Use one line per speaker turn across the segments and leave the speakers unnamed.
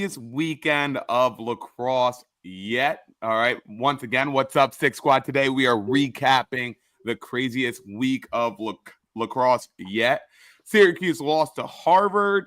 craziest weekend of lacrosse yet. All right. Once again, what's up, Stick Squad? Today we are recapping the craziest week of lacrosse yet. Syracuse lost to Harvard.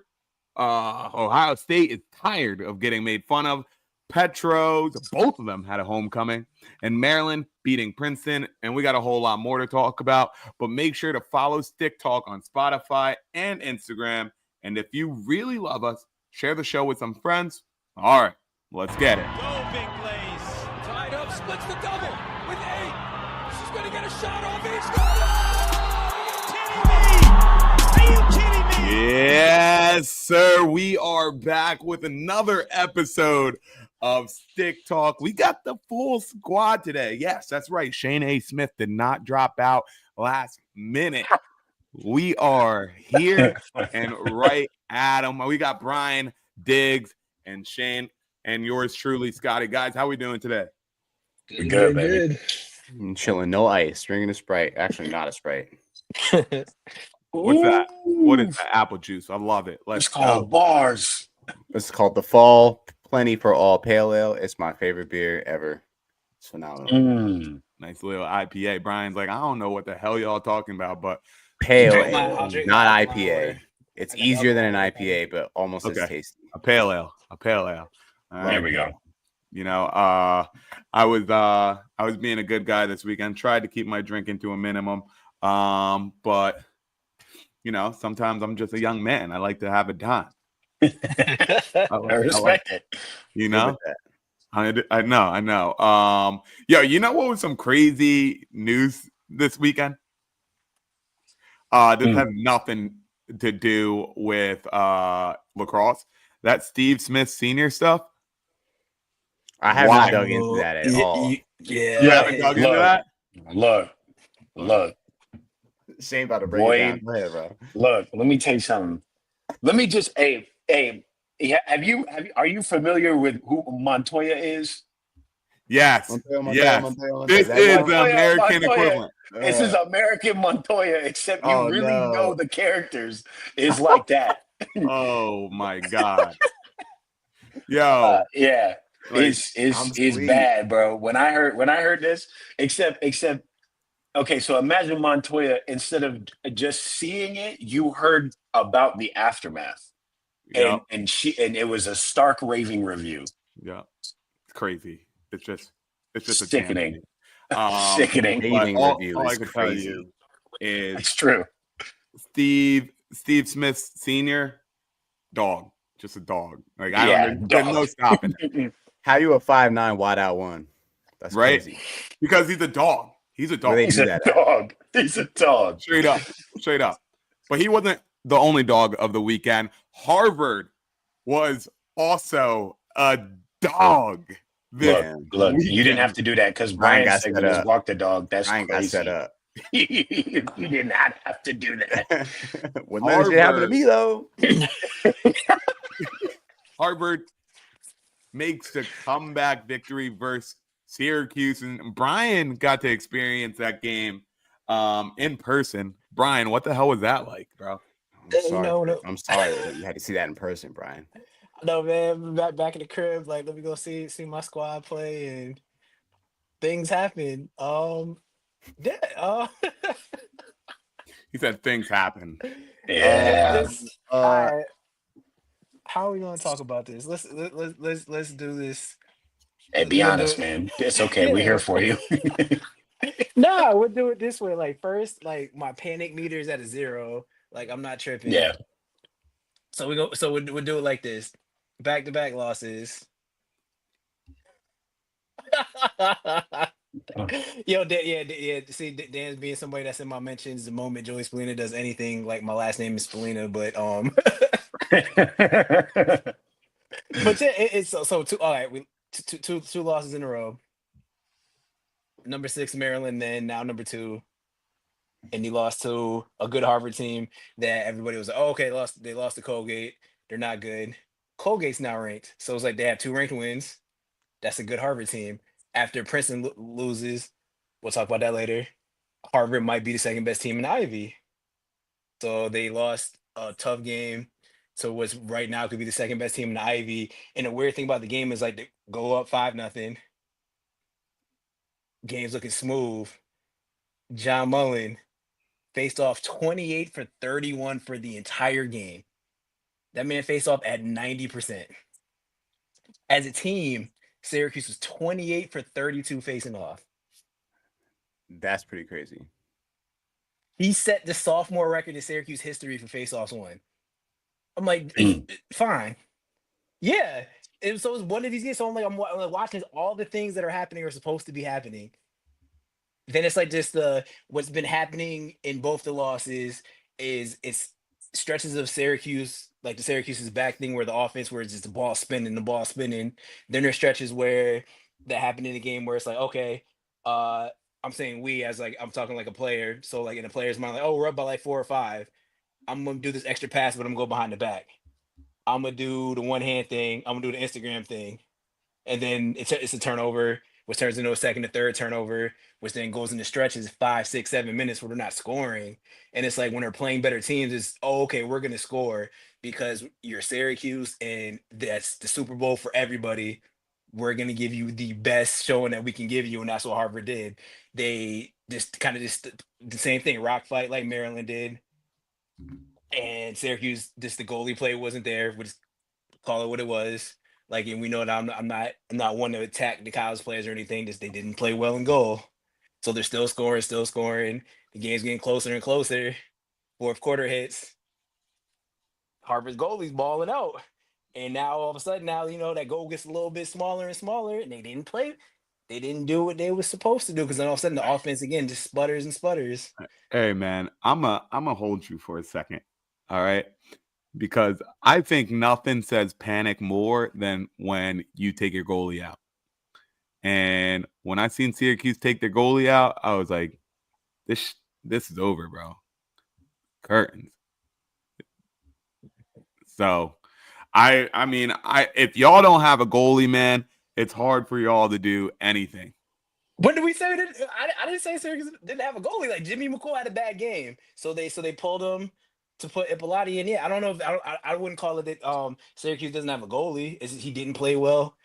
Ohio State is tired of getting made fun of. Petros, both of them had a homecoming, and Maryland beating Princeton, and we got a whole lot more to talk about. But make sure to follow Stick Talk on Spotify and Instagram. And if you really love us, share the show with some friends. All right, let's get it.
Go big plays. Tied up, splits the double with 8. She's going to get a shot off. Are you kidding me? Are you kidding me?
Yes, sir. We are back with another episode of Stick Talk. We got the full squad today. Yes, that's right. Shane A. Smith did not drop out last minute. We are here and right at him. We got Brian, Diggs, and Shane, and yours truly, Scotty. Guys, how we doing today?
Good, baby.
I'm chilling. No ice. Drinking a Sprite. Actually, not a Sprite.
What's that? What is that? Apple juice. I love it.
It's called bars.
It's called the Fall Plenty for All Pale Ale. It's my favorite beer ever. It's phenomenal.
Nice little IPA. Brian's like, I don't know what the hell y'all talking about, but
pale ale, not IPA. It's easier than an IPA, but almost as tasty.
A pale ale. A pale ale.
There we go.
You know, I was being a good guy this weekend. Tried to keep my drinking to a minimum, but you know, sometimes I'm just a young man. I like to have a time.
I respect it.
You know, I know. Yo, you know what was some crazy news this weekend? This has nothing to do with lacrosse. That Steve Smith Sr. stuff.
I haven't dug into that at all.
You haven't dug into that?
Look.
Shane about to break it down. Go ahead, bro.
Look, let me tell you something. Let me just, are you familiar with who Montoya is?
Yes.
Montoya.
This is the American equivalent.
This is American Montoya, except you know the characters is like that.
Oh my God. Yo.
Yeah. It's bad, bro. When I heard this, except okay, so imagine Montoya, instead of just seeing it, you heard about the aftermath.
Yep.
And it was a stark raving review.
Yeah. It's crazy. It's just
sickening.
Sickening. All I can tell you is
it's true.
Steve Smith Sr. dog. Just a dog. Like there's no stopping it.
How you a 5'9" wide out one? That's
right.
Crazy.
Because he's a dog. He's a dog.
He's a dog.
Straight up. But he wasn't the only dog of the weekend. Harvard was also a dog.
Look, you didn't have to do that because Brian said he just walked the dog. That's crazy.
Got set up.
You did not have to do that.
Well, that shit happened to me though.
Harvard makes a comeback victory versus Syracuse, and Brian got to experience that game in person. Brian, what the hell was that like, bro?
I'm sorry that you had to see that in person, Brian.
No, man, back in the crib, like, let me go see my squad play, and things happen.
He said things happen.
Yeah.
How are we gonna talk about this? Let's do this.
Hey, be honest, man. It's okay. We're here for you.
No, we'll do it this way. Like, first, like, my panic meter is at a 0. Like, I'm not tripping.
Yeah.
So we'll do it like this. Back-to-back losses. Yo, see, Dan's being somebody that's in my mentions the moment Joey Spallina does anything like my last name is Spallina, but but it's so two. All right, we two losses in a row. Number 6 Maryland, then now number 2, and he lost to a good Harvard team that everybody was like, oh, okay, they lost to Colgate. They're not good. Colgate's now ranked, so it's like they have 2 ranked wins. That's a good Harvard team. After Princeton loses, we'll talk about that later. Harvard might be the second best team in Ivy. So they lost a tough game So what's right now could be the second best team in the Ivy. And the weird thing about the game is like they go up 5-0. Game's looking smooth. John Mullen faced off 28 for 31 for the entire game. That man faced off at 90%. As a team, Syracuse was 28 for 32 facing off.
That's pretty crazy.
He set the sophomore record in Syracuse history for face-offs won. I'm like, fine. Yeah. So it was one of these games. So I'm like watching all the things that are happening are supposed to be happening. Then it's like just what's been happening in both the losses is it's stretches of Syracuse, like the Syracuse's back thing where the offense where it's just the ball spinning. Then there's stretches where that happened in the game where it's like, okay, I'm saying we as like I'm talking like a player. So like in a player's mind, like, oh, we're up by like 4 or 5. I'm gonna do this extra pass, but I'm gonna go behind the back. I'm gonna do the one hand thing. I'm gonna do the Instagram thing, and then it's a turnover, which turns into a second, a third turnover, which then goes into stretches 5, 6, 7 minutes where they're not scoring. And it's like when they're playing better teams, it's okay, we're gonna score because you're Syracuse and that's the Super Bowl for everybody. We're gonna give you the best showing that we can give you, and that's what Harvard did. They just kind of just the same thing, rock fight like Maryland did. And Syracuse, just the goalie play wasn't there. We just call it what it was. Like, and we know that I'm not one to attack the college players or anything. Just they didn't play well in goal, so they're still scoring. The game's getting closer and closer. Fourth quarter hits. Harvard's goalie's balling out, and now all of a sudden, that goal gets a little bit smaller and smaller, and they didn't play. They didn't do what they were supposed to do because then all of a sudden the offense again just sputters and sputters.
Hey man, I'm a hold you for a second. All right. Because I think nothing says panic more than when you take your goalie out. And when I seen Syracuse take their goalie out, I was like, this is over, bro. Curtains. So I mean, if y'all don't have a goalie, man, it's hard for y'all to do anything.
When did we say that? I didn't say Syracuse didn't have a goalie. Like Jimmy McCool had a bad game, so they pulled him to put Ippoliti in. Yeah, I don't know if I wouldn't call it that. Syracuse doesn't have a goalie. He didn't play well,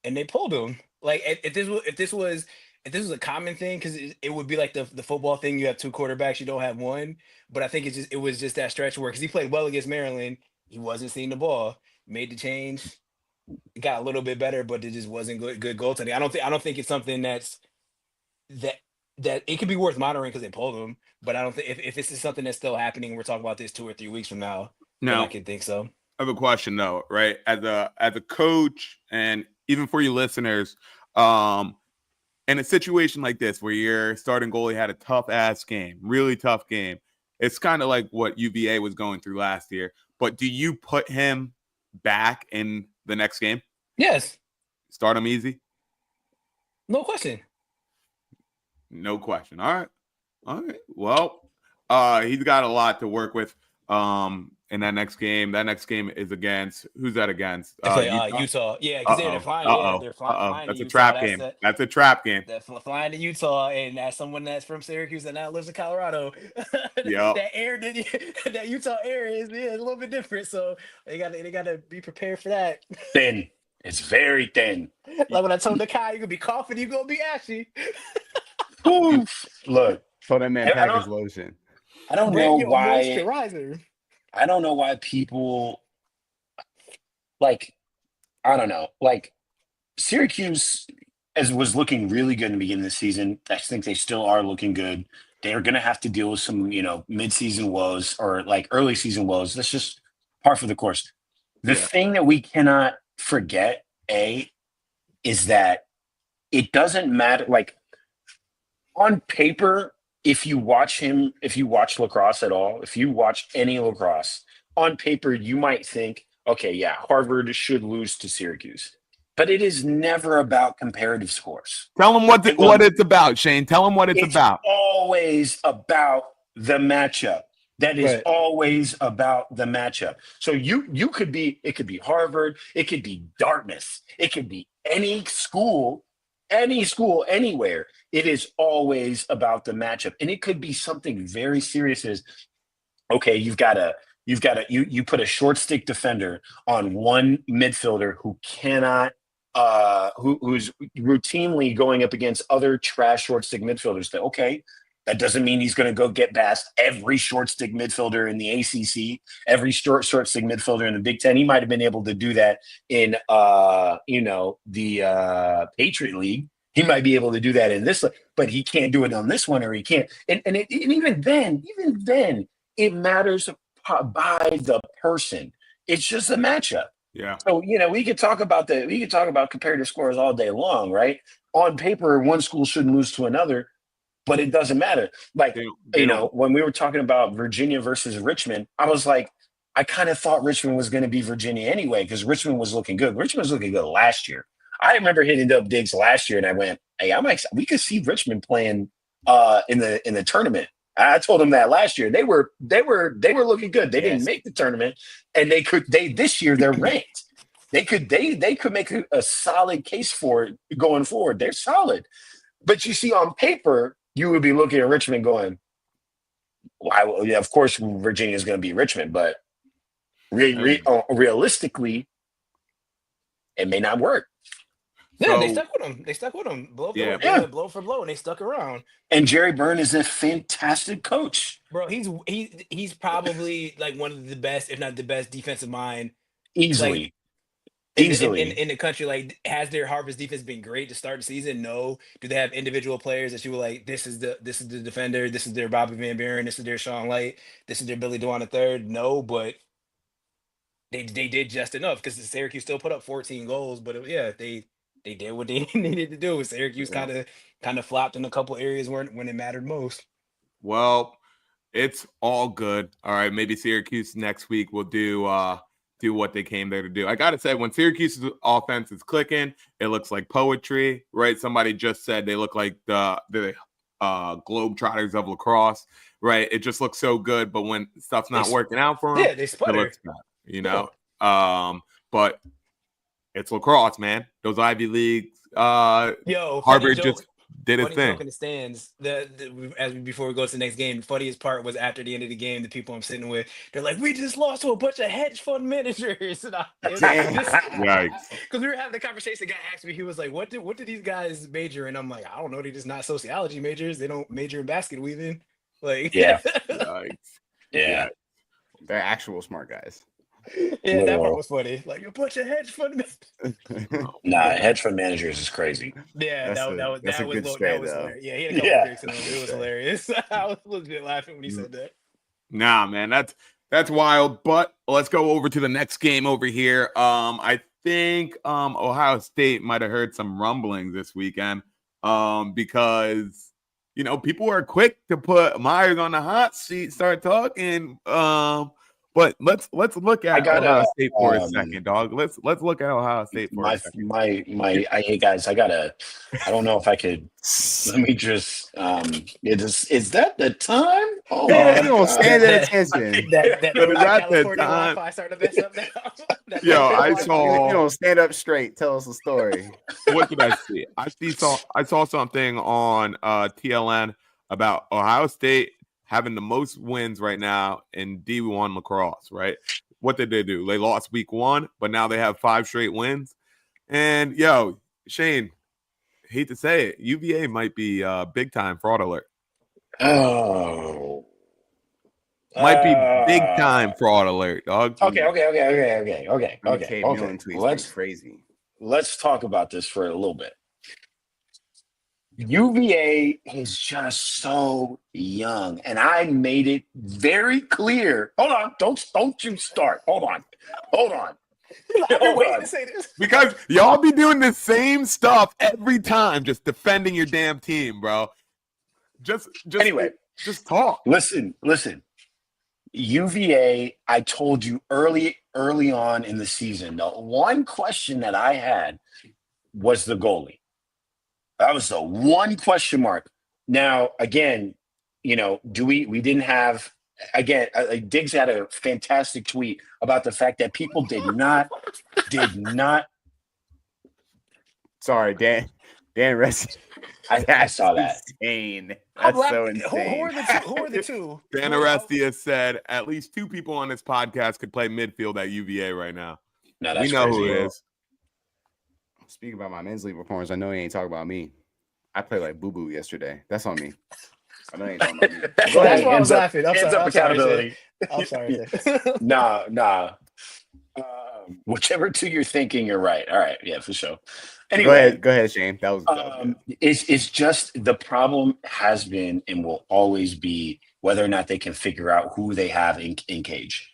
and they pulled him. Like if this was a common thing, because it would be like the football thing. You have 2 quarterbacks, you don't have one. But I think it was just that stretch where because he played well against Maryland, he wasn't seeing the ball. Made the change, it got a little bit better, but it just wasn't good goaltending. I don't think it's something that it could be worth monitoring because they pulled him, but I don't think if this is something that's still happening, we're talking about this 2 or 3 weeks from now. Then I can think so.
I have a question though, right? As a coach, and even for you listeners, in a situation like this where your starting goalie had a tough ass game, really tough game, it's kind of like what UVA was going through last year. But do you put him back in the next game?
Yes.
Start him easy?
No question.
No question. All right. Well, he's got a lot to work with in that next game. That next game is against who's that against?
Utah. Yeah, because they're flying. Yeah, they're flying.
That's
to
a
Utah.
trap game. That's a trap game.
They're flying to Utah, and as someone that's from Syracuse and now lives in Colorado, that Utah air is a little bit different. So they gotta be prepared for that.
Thin. It's very thin.
Like when I told the guy, you gonna be coughing, you gonna be ashy.
Look,
So that man pack his lotion.
I don't know why.
Moisturizer.
I don't know why people like. I don't know. Like Syracuse was looking really good in the beginning of the season. I think they still are looking good. They are going to have to deal with some, mid-season woes or like early season woes. That's just par for the course. The thing that we cannot forget, is that it doesn't matter. Like on paper, if you watch lacrosse at all, if you watch any lacrosse, on paper, you might think, okay, yeah, Harvard should lose to Syracuse. But it is never about comparative scores.
Tell them what it's about, Shane. Tell them what it's about.
It's always about the matchup. That is always about the matchup. So it could be Harvard, it could be Dartmouth, it could be any school anywhere. It is always about the matchup. And it could be something very serious as, okay, you've got a You've got you put a short stick defender on one midfielder who cannot who's routinely going up against other trash short stick midfielders. That doesn't mean he's going to go get past every short stick midfielder in the ACC, every short stick midfielder in the Big Ten. He might have been able to do that in the Patriot League. He might be able to do that in this, but he can't do it on this one, or he can't. And even then, it matters by the person. It's just a matchup.
Yeah.
So we could talk about comparative scores all day long, right? On paper, one school shouldn't lose to another, but it doesn't matter. Like when we were talking about Virginia versus Richmond, I was like, I kind of thought Richmond was going to be Virginia anyway because Richmond was looking good. Richmond was looking good last year. I remember hitting up Diggs last year, and I went, "Hey, we could see Richmond playing in the tournament." I told him that last year. They were looking good. They didn't make the tournament, and this year they're ranked. They could make a solid case for it going forward. They're solid, but you see on paper, you would be looking at Richmond going, "Well, of course Virginia is going to be Richmond," but realistically, it may not work.
Yeah,
So,
they stuck with him. Blow for blow, and they stuck around.
And Jerry Byrne is a fantastic coach.
Bro, he's probably like one of the best, if not the best, defensive mind
easily.
In the country. Like, has their Harvard's defense been great to start the season? No. Do they have individual players that you were like, this is the defender, this is their Bobby Van Buren, this is their Sean Light, this is their Billy Dwan III? No, but they did just enough because Syracuse still put up 14 goals. But they did what they needed to do. Syracuse kind of flopped in a couple areas when it mattered most.
Well, it's all good. All right, maybe Syracuse next week will do what they came there to do. I gotta say, when Syracuse's offense is clicking, it looks like poetry, right? Somebody just said they look like the Globetrotters of lacrosse, right? It just looks so good, but when stuff's not working out for them,
they sputter.
It looks bad, but it's lacrosse, man. Those Ivy Leagues. Harvard just did its thing.
In the stands. Before we go to the next game, the funniest part was after the end of the game, the people I'm sitting with, they're like, "We just lost to a bunch of hedge fund managers." Because we were having the conversation. The guy asked me, he was like, "What do these guys major in?" I'm like, "I don't know. They're just not sociology majors. They don't major in basket weaving." Like,
yeah.
They're actual smart guys.
Yeah, that part was funny. Like, a bunch of hedge fund managers.
Hedge fund managers is crazy.
Yeah, that was hilarious. Yeah, he had a couple drinks in him. It was hilarious. I was a little bit laughing when he said that.
Nah, man, that's wild. But let's go over to the next game over here. I think Ohio State might have heard some rumblings this weekend. Because people are quick to put Myers on the hot seat, start talking. But let's look at Ohio State for a second, dog. Let's look at Ohio State for a second.
Hey guys, I don't know if I could. Let me just. Is that the time? Oh,
you don't stand at attention.
That
California
Wi-Fi started to mess up now.
You don't stand up straight. Tell us the story.
What did I see? I saw something on TLN about Ohio State having the most wins right now in D1 lacrosse, right? What did they do? They lost week 1, but now they have 5 straight wins. And, Shane, hate to say it, UVA might be big time fraud alert.
Oh.
Might be big time fraud alert, dog.
Okay.
Let's crazy.
Let's talk about this for a little bit. UVA is just so young, and I made it very clear. Hold on, don't you start. Hold on.
Waiting to say this.
Because y'all be doing the same stuff every time, just defending your damn team, bro. Just talk.
Listen. UVA, I told you early on in the season, the one question that I had was the goalie. That was the one question mark. Now, again, we didn't have, again, Diggs had a fantastic tweet about the fact that people did not.
Sorry, Dan. Dan Rusty.
I saw that.
Insane.
I'm
That's so
laughing.
insane.
Who are the two?
Dan Arestia said at least 2 people on this podcast could play midfield at UVA right now.
No,
We
that's
know
crazy.
who it is.
Speaking about my men's league performance, I know he ain't talking about me. I played like boo boo yesterday. That's on me. I know he ain't talking about me.
That's why I was laughing. I'm
Hands
sorry.
up accountability.
I'm sorry.
Nah. Whichever two you're thinking, you're right. All right, yeah, for sure.
Anyway, go ahead, Shane. That was
it's just the problem has been and will always be whether or not they can figure out who they have in cage.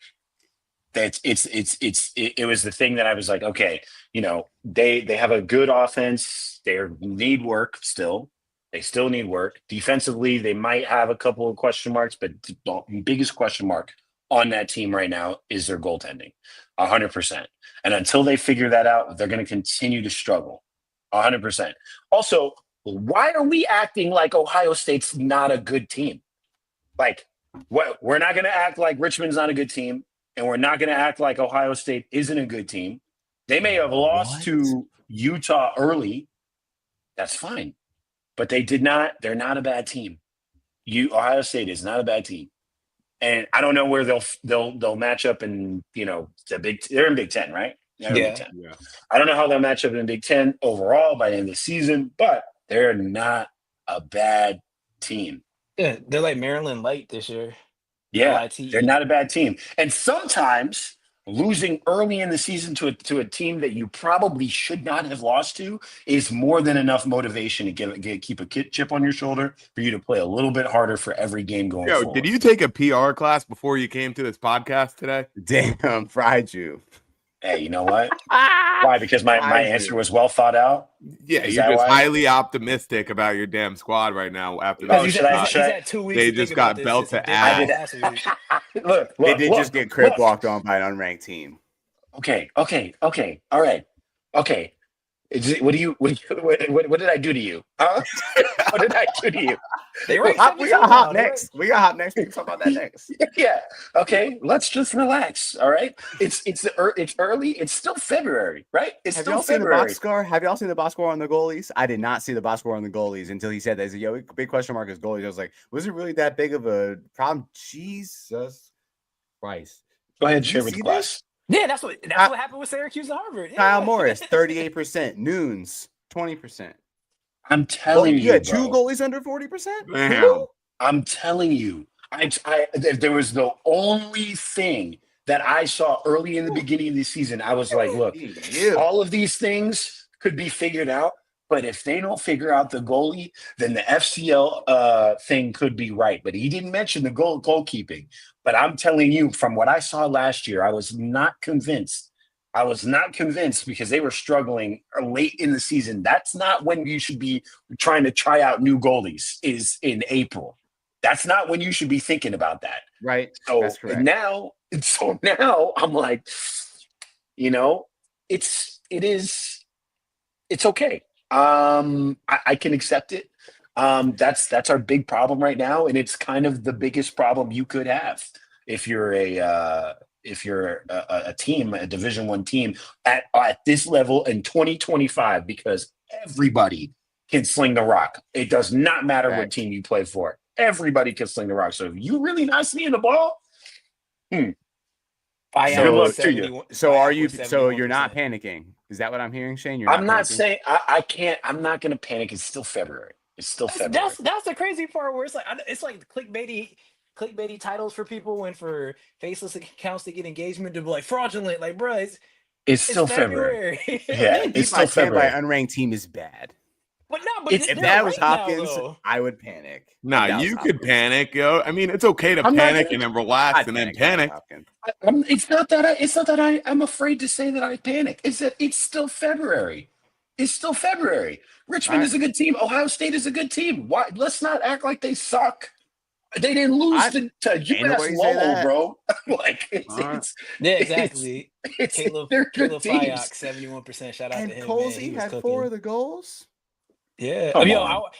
It was the thing that I was like, okay, they have a good offense. They need work still. They still need work. Defensively, they might have a couple of question marks, but the biggest question mark on that team right now is their goaltending, 100%. And until they figure that out, they're going to continue to struggle, 100%. Also, why are we acting like Ohio State's not a good team? Like, we're not going to act like Richmond's not a good team, and we're not going to act like Ohio State isn't a good team. They may have lost to Utah early. That's fine. But they did not. They're not a bad team. Ohio State is not a bad team, and I don't know where they'll match up in they're in Big Ten, right?
Yeah.
Big Ten. Yeah. I don't know how they'll match up in Big Ten overall by the end of the season, but they're not a bad team.
Yeah, they're like Maryland Light this year.
Yeah,
L-I-T-E.
they're not a bad team, and sometimes losing early in the season to a team that you probably should not have lost to is more than enough motivation to keep a chip on your shoulder for you to play a little bit harder for every game going forward.
Did you take a PR class before you came to this podcast today?
Damn, fried you.
Hey, you know what? Why? Because my answer was well thought out?
Yeah, you're just highly optimistic about your damn squad right now after that.
He's had 2 weeks.
They just got belt to ass.
Look,
they did just get crip walked on by an unranked team.
Okay. All right. Okay. What did I do to you? Huh? What did I do to you?
We got hop next. We got hop next. We can talk about that next.
Yeah. Okay. Let's just relax. All right. It's early. It's still February, right? It's
Have
still
y'all
February.
Seen the box score? Have y'all seen the box score on the goalies? I did not see the box score on the goalies until he said that. He said, "Yo, big question mark is goalies." I was like, "Was it really that big of a problem?" Jesus Christ.
Go ahead and share with the class.
Yeah, that's what happened with Syracuse and Harvard. Yeah.
Kyle Morris, 38%. Noons, 20%.
I'm telling you,
had 2 goalies under 40%.
Damn.
I'm telling you, there was the only thing that I saw early in the beginning of the season. I was like, look, all of these things could be figured out, but if they don't figure out the goalie, then the FCL thing could be right. But he didn't mention the goalkeeping. But I'm telling you, from what I saw last year, I was not convinced. I was not convinced because they were struggling late in the season. That's not when you should be trying to try out new goalies, is in April. That's not when you should be thinking about that.
Right.
So
that's correct.
now I'm like, it's okay. I can accept it. That's our big problem right now, and it's kind of the biggest problem you could have if you're a team, a Division I team at this level in 2025, because everybody can sling the rock. It does not matter what team you play for. Everybody can sling the rock. So if you really not seeing the ball,
good
luck to you.
So are you? So you're not panicking? Is that what I'm hearing, Shane?
I'm not saying I can't. I'm not going to panic. It's still February.
That's the crazy part where it's like clickbaity titles for people, and for faceless accounts to get engagement to be like fraudulent. Like, bro,
it's still February. Yeah, it's still
By
February.
unranked team is bad.
But
if that was Hopkins, I would panic.
Nah, you could panic, yo. I mean, it's okay to panic and then relax and then panic.
It's not that I'm afraid to say that I panic. It's that it's still February. It's still February. Richmond is a good team. Ohio State is a good team. Why? Let's not act like they suck. They didn't lose to UMass Lowell, bro.
Yeah, exactly. Caleb Fyock, 71%. Shout out to him.
And Colsey had 4 of the goals.
Yeah.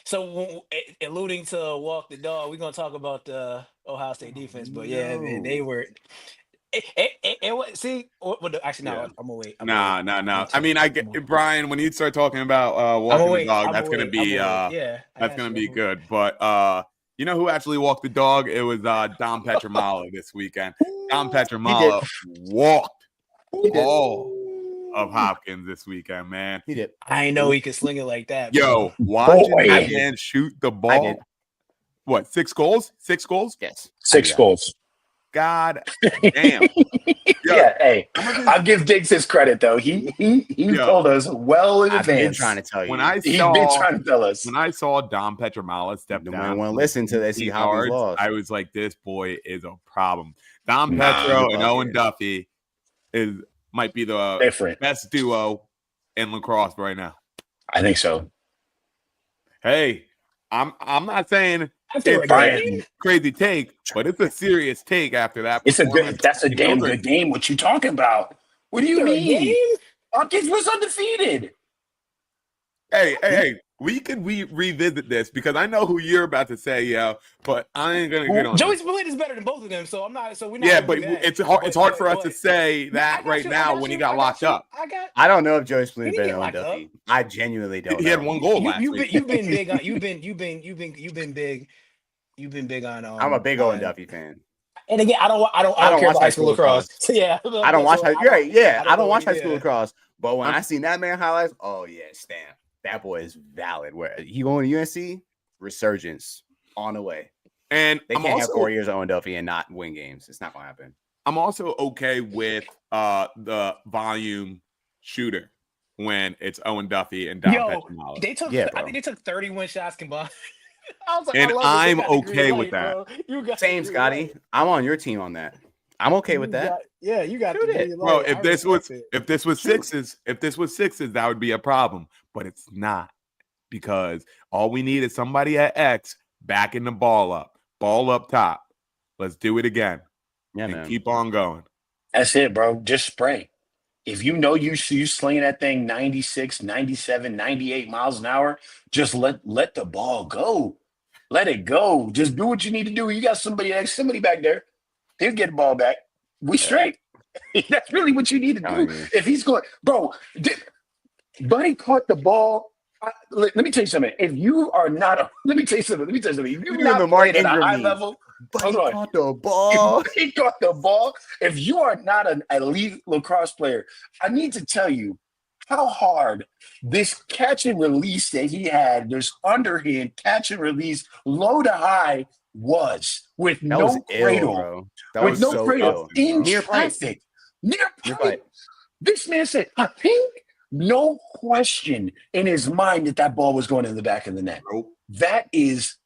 So alluding to walk the dog, we're gonna talk about the Ohio State defense, but yeah, they were See, actually, no.
Yeah.
I'm gonna wait.
No. I mean, I get Brian when you start talking about walking the dog. That's gonna be
yeah.
that's gonna be good. But you know who actually walked the dog? It was Dom Petramala this weekend. Dom Petramala walked all of Hopkins this weekend, man.
He did.
I know he could sling it like that.
Yo,
bro.
watching
Boy.
that man shoot the ball. What, 6 goals? 6 goals?
Yes.
6 goals.
God damn.
Yeah, hey, I'll give Diggs his credit though. He told us well in
I've been
advance.
trying to tell you.
He's been trying to tell us.
When I saw Dom Petramala step
No
down,
one want to listen to they see Hopkins lost.
I was like, this boy is a problem. Dom Petro and Owen Duffy might be the best duo in lacrosse right now.
I think so.
Hey, I'm not saying
After
it's a crazy take, but it's a serious take after that.
That's a damn good game. What you talking about? What do you mean? Hopkins was undefeated.
Hey, we could revisit this because I know who you're about to say, yo, but I ain't gonna get on.
Joey Spillane is better than both of them, so I'm not. So we're not.
Yeah, but it's hard for us to say that right now when he got locked up.
I don't know if Joey Spillane better than Duffy. I genuinely don't.
He had 1 goal last week.
You've been big on. You've been big on.
I'm a big Owen Duffy fan.
And again, I don't care about high school lacrosse. Yeah,
I don't watch. You're right. Yeah, I don't watch high school lacrosse. But when I seen that man highlights, oh yeah, stamp. That boy is valid. Where he going to UNC? Resurgence on the way.
And
they can't have 4 years of Owen Duffy and not win games. It's not gonna happen.
I'm also okay with the volume shooter when it's Owen Duffy and Dom Petramala.
They took I think they took 31 shots combined. I was like,
and I'm okay with that.
Same, Scotty. I'm on your team on that. I'm okay with that.
You got
it,
bro. If this was sixes, that would be a problem. But it's not, because all we need is somebody at X backing the ball up top. Let's do it again.
Yeah,
and
man.
Keep on going.
That's it, bro. Just spray. If you know you slinging that thing 96, 97, 98 miles an hour, just let the ball go. Let it go. Just do what you need to do. You got somebody back there. He'll get the ball back. We straight. That's really what you need to do. If he's going, bro, Buddy caught the ball. Let me tell you something. If you are not, let me tell you something. If you're not playing at a high level,
Buddy caught the ball.
He caught the ball. If you are not an elite lacrosse player, I need to tell you how hard this catch and release that he had, this underhand catch and release, low to high, was with no cradle. With no cradle in traffic. Near plate. This man said, I think. No question in his mind that ball was going in the back of the net. Nope. That is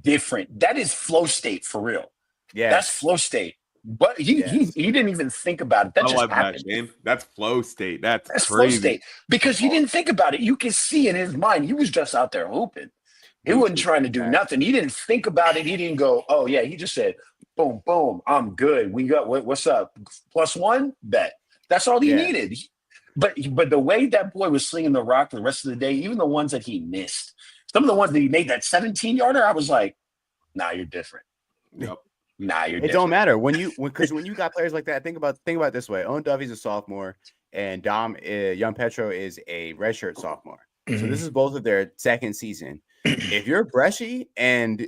different. That is flow state for real. Yeah, that's flow state. But he didn't even think about it. That just happened.
That's flow state. That's crazy.
Flow state because he didn't think about it. You can see in his mind he was just out there hooping. He wasn't trying to do nothing. He didn't think about it. He didn't go, oh yeah. He just said, boom, boom. I'm good. We got what's up? +1 bet. That's all he needed. But the way that boy was slinging the rock the rest of the day, even the ones that he missed, some of the ones that he made that 17-yarder, I was like, nah, you're different.
Yep.
Nah, you're different.
It don't matter when you got players like that. Think about it this way: Owen Duffy's a sophomore, and Young Petro is a redshirt sophomore. Mm-hmm. So this is both of their second season. If you're Bresci and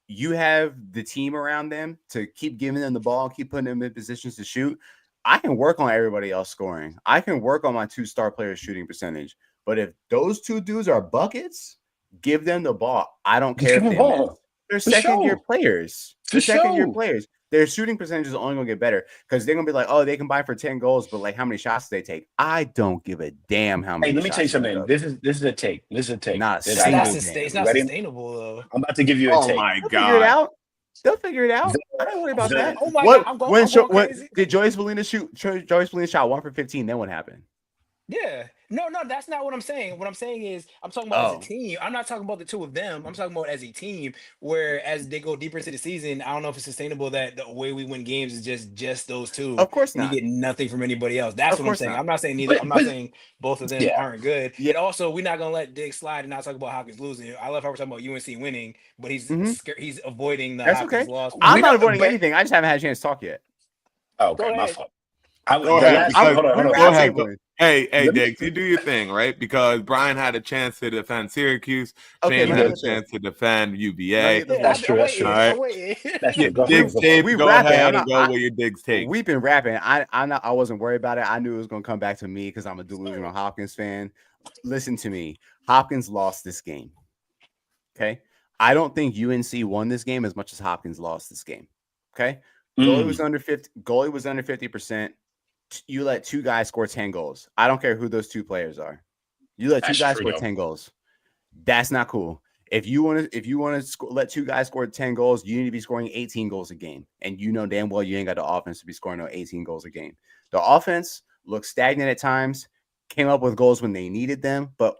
you have the team around them to keep giving them the ball and keep putting them in positions to shoot, I can work on everybody else scoring. I can work on my 2-star players shooting percentage. But if those 2 dudes are buckets, give them the ball. I don't care if they're second-year players. They're second-year players. Their shooting percentage is only going to get better because they're going to be like, oh, they can buy for 10 goals, but like how many shots do they take? I don't give a damn how many.
Hey, let me tell you something. This is a take. This is a take.
It's not sustainable though.
I'm about to give you a take.
Oh my God.
Figure it out. They'll figure it out. I don't worry about that.
Oh my God,
when did Joey Spillane shoot? Joey Spillane shot 1 for 15. Then what happened?
Yeah. No, that's not what I'm saying. What I'm saying is I'm talking about as a team. I'm not talking about the 2 of them. I'm talking about as a team where as they go deeper into the season, I don't know if it's sustainable that the way we win games is just those 2.
Of course not.
You get nothing from anybody else. That's what I'm saying. I'm not saying neither. I'm not saying both of them aren't good. Yeah. And also, we're not going to let Diggs slide and not talk about Hopkins losing. I love how we're talking about UNC winning, but he's avoiding the Hopkins loss.
I'm not avoiding anything. I just haven't had a chance to talk yet.
Oh, okay,
Go
my
ahead.
fault.
Go ahead.
Hold on.
Go ahead.
Go.
Hey, Diggs, you do your thing, right? Because Brian had a chance to defend Syracuse.
Okay,
Shane
let
had
me
a
get there.
chance to defend
Let me
UVA.
get this.
That's true. That's true.
All right.
I'm waiting.
That's
Yeah,
true. Go
Diggs
ahead.
tape,
We
go
rapping.
ahead
I'm
and
not-
go with your Diggs take.
We've been rapping. I wasn't worried about it. I knew it was gonna come back to me because I'm a delusional Hopkins fan. Listen to me. Hopkins lost this game. Okay. I don't think UNC won this game as much as Hopkins lost this game. Okay. Goalie was under 50. Goalie was under 50%. You let two guys score 10 goals. I don't care who those two players are. You let two
That's
guys
true,
score
though.
10 goals. That's not cool. If you want to let two guys score 10 goals, you need to be scoring 18 goals a game. And you know damn well you ain't got the offense to be scoring no 18 goals a game. The offense looks stagnant at times, came up with goals when they needed them. But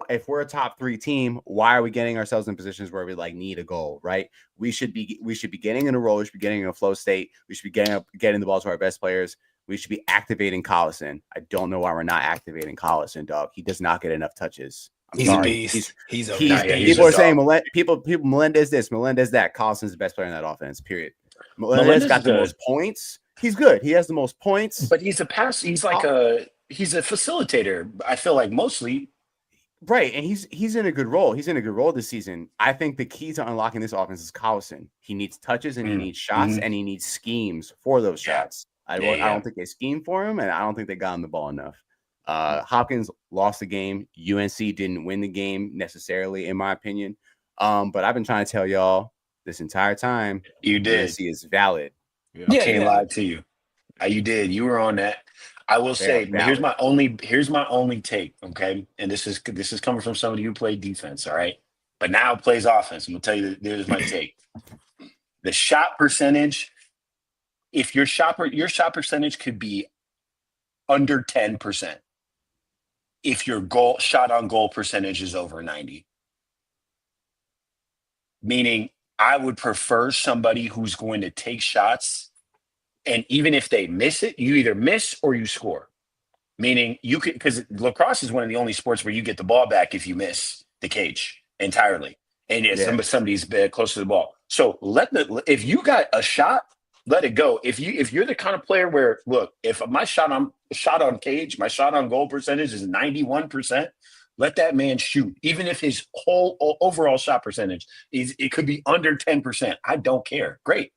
if we're a top 3 team, why are we getting ourselves in positions where we need a goal, right? We should be getting in a roll. We should be getting in a flow state. We should be getting the ball to our best players. We should be activating Collison. I don't know why we're not activating Collison, dog. He does not get enough touches. I'm
He's
sorry.
a beast. He's a
Nah,
beast.
yeah, he's
People
a
are saying
dog.
people Melendez this, Melendez that. Collison's the best player in that offense. Period. Melendez
Melendez
got
is
the
good.
most points. He's good. He has the most points.
But he's a pass. He's like he's a facilitator. I feel like mostly.
Right, and he's in a good role. He's in a good role this season. I think the key to unlocking this offense is Collison. He needs touches and he needs shots and he needs schemes for those shots. I don't think they scheme for him, and I don't think they got him the ball enough. Hopkins lost the game. UNC didn't win the game necessarily, in my opinion. But I've been trying to tell y'all this entire time.
You did.
UNC is valid.
I can't lie to you. You did. You were on that. I will say, but here's my only take. Okay, and this is coming from somebody who played defense. All right, but now plays offense. I'm gonna tell you. There's my take. The shot percentage. If your shot percentage could be under 10%, if your shot on goal percentage is over 90, meaning I would prefer somebody who's going to take shots, and even if they miss it, you either miss or you score. Meaning you could, because lacrosse is one of the only sports where you get the ball back if you miss the cage entirely, and somebody's close to the ball. So if you got a shot, let it go. If you're the kind of player where, look, if my shot on cage, my shot on goal percentage is 91%, let that man shoot. Even if his whole overall shot percentage it could be under 10%. I don't care. Great.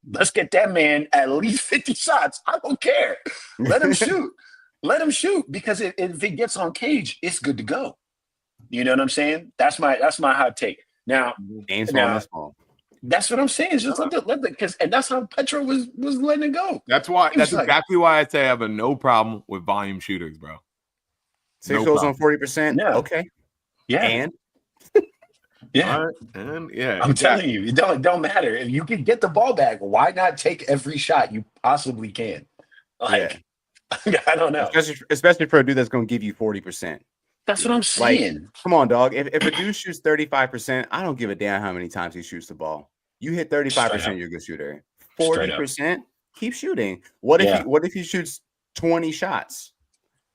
Let's get that man at least 50 shots. I don't care. Let him shoot. Let him shoot, because if it gets on cage, it's good to go. You know what I'm saying? That's my hot take. Now, that's what I'm saying. Just let the and that's how Petro was letting it go.
That's exactly why I say I have no problem with volume shooters, bro.
6 goals on 40%.
Yeah.
Okay.
Yeah.
And
I'm telling you, it don't matter. If you can get the ball back, why not take every shot you possibly can? I don't know.
Especially for a dude that's going to give you 40%.
That's what I'm saying.
Come on, dog. If a dude shoots 35%, I don't give a damn how many times he shoots the ball. You hit 35%, you're a good shooter. 40%, keep shooting. What if he shoots 20 shots?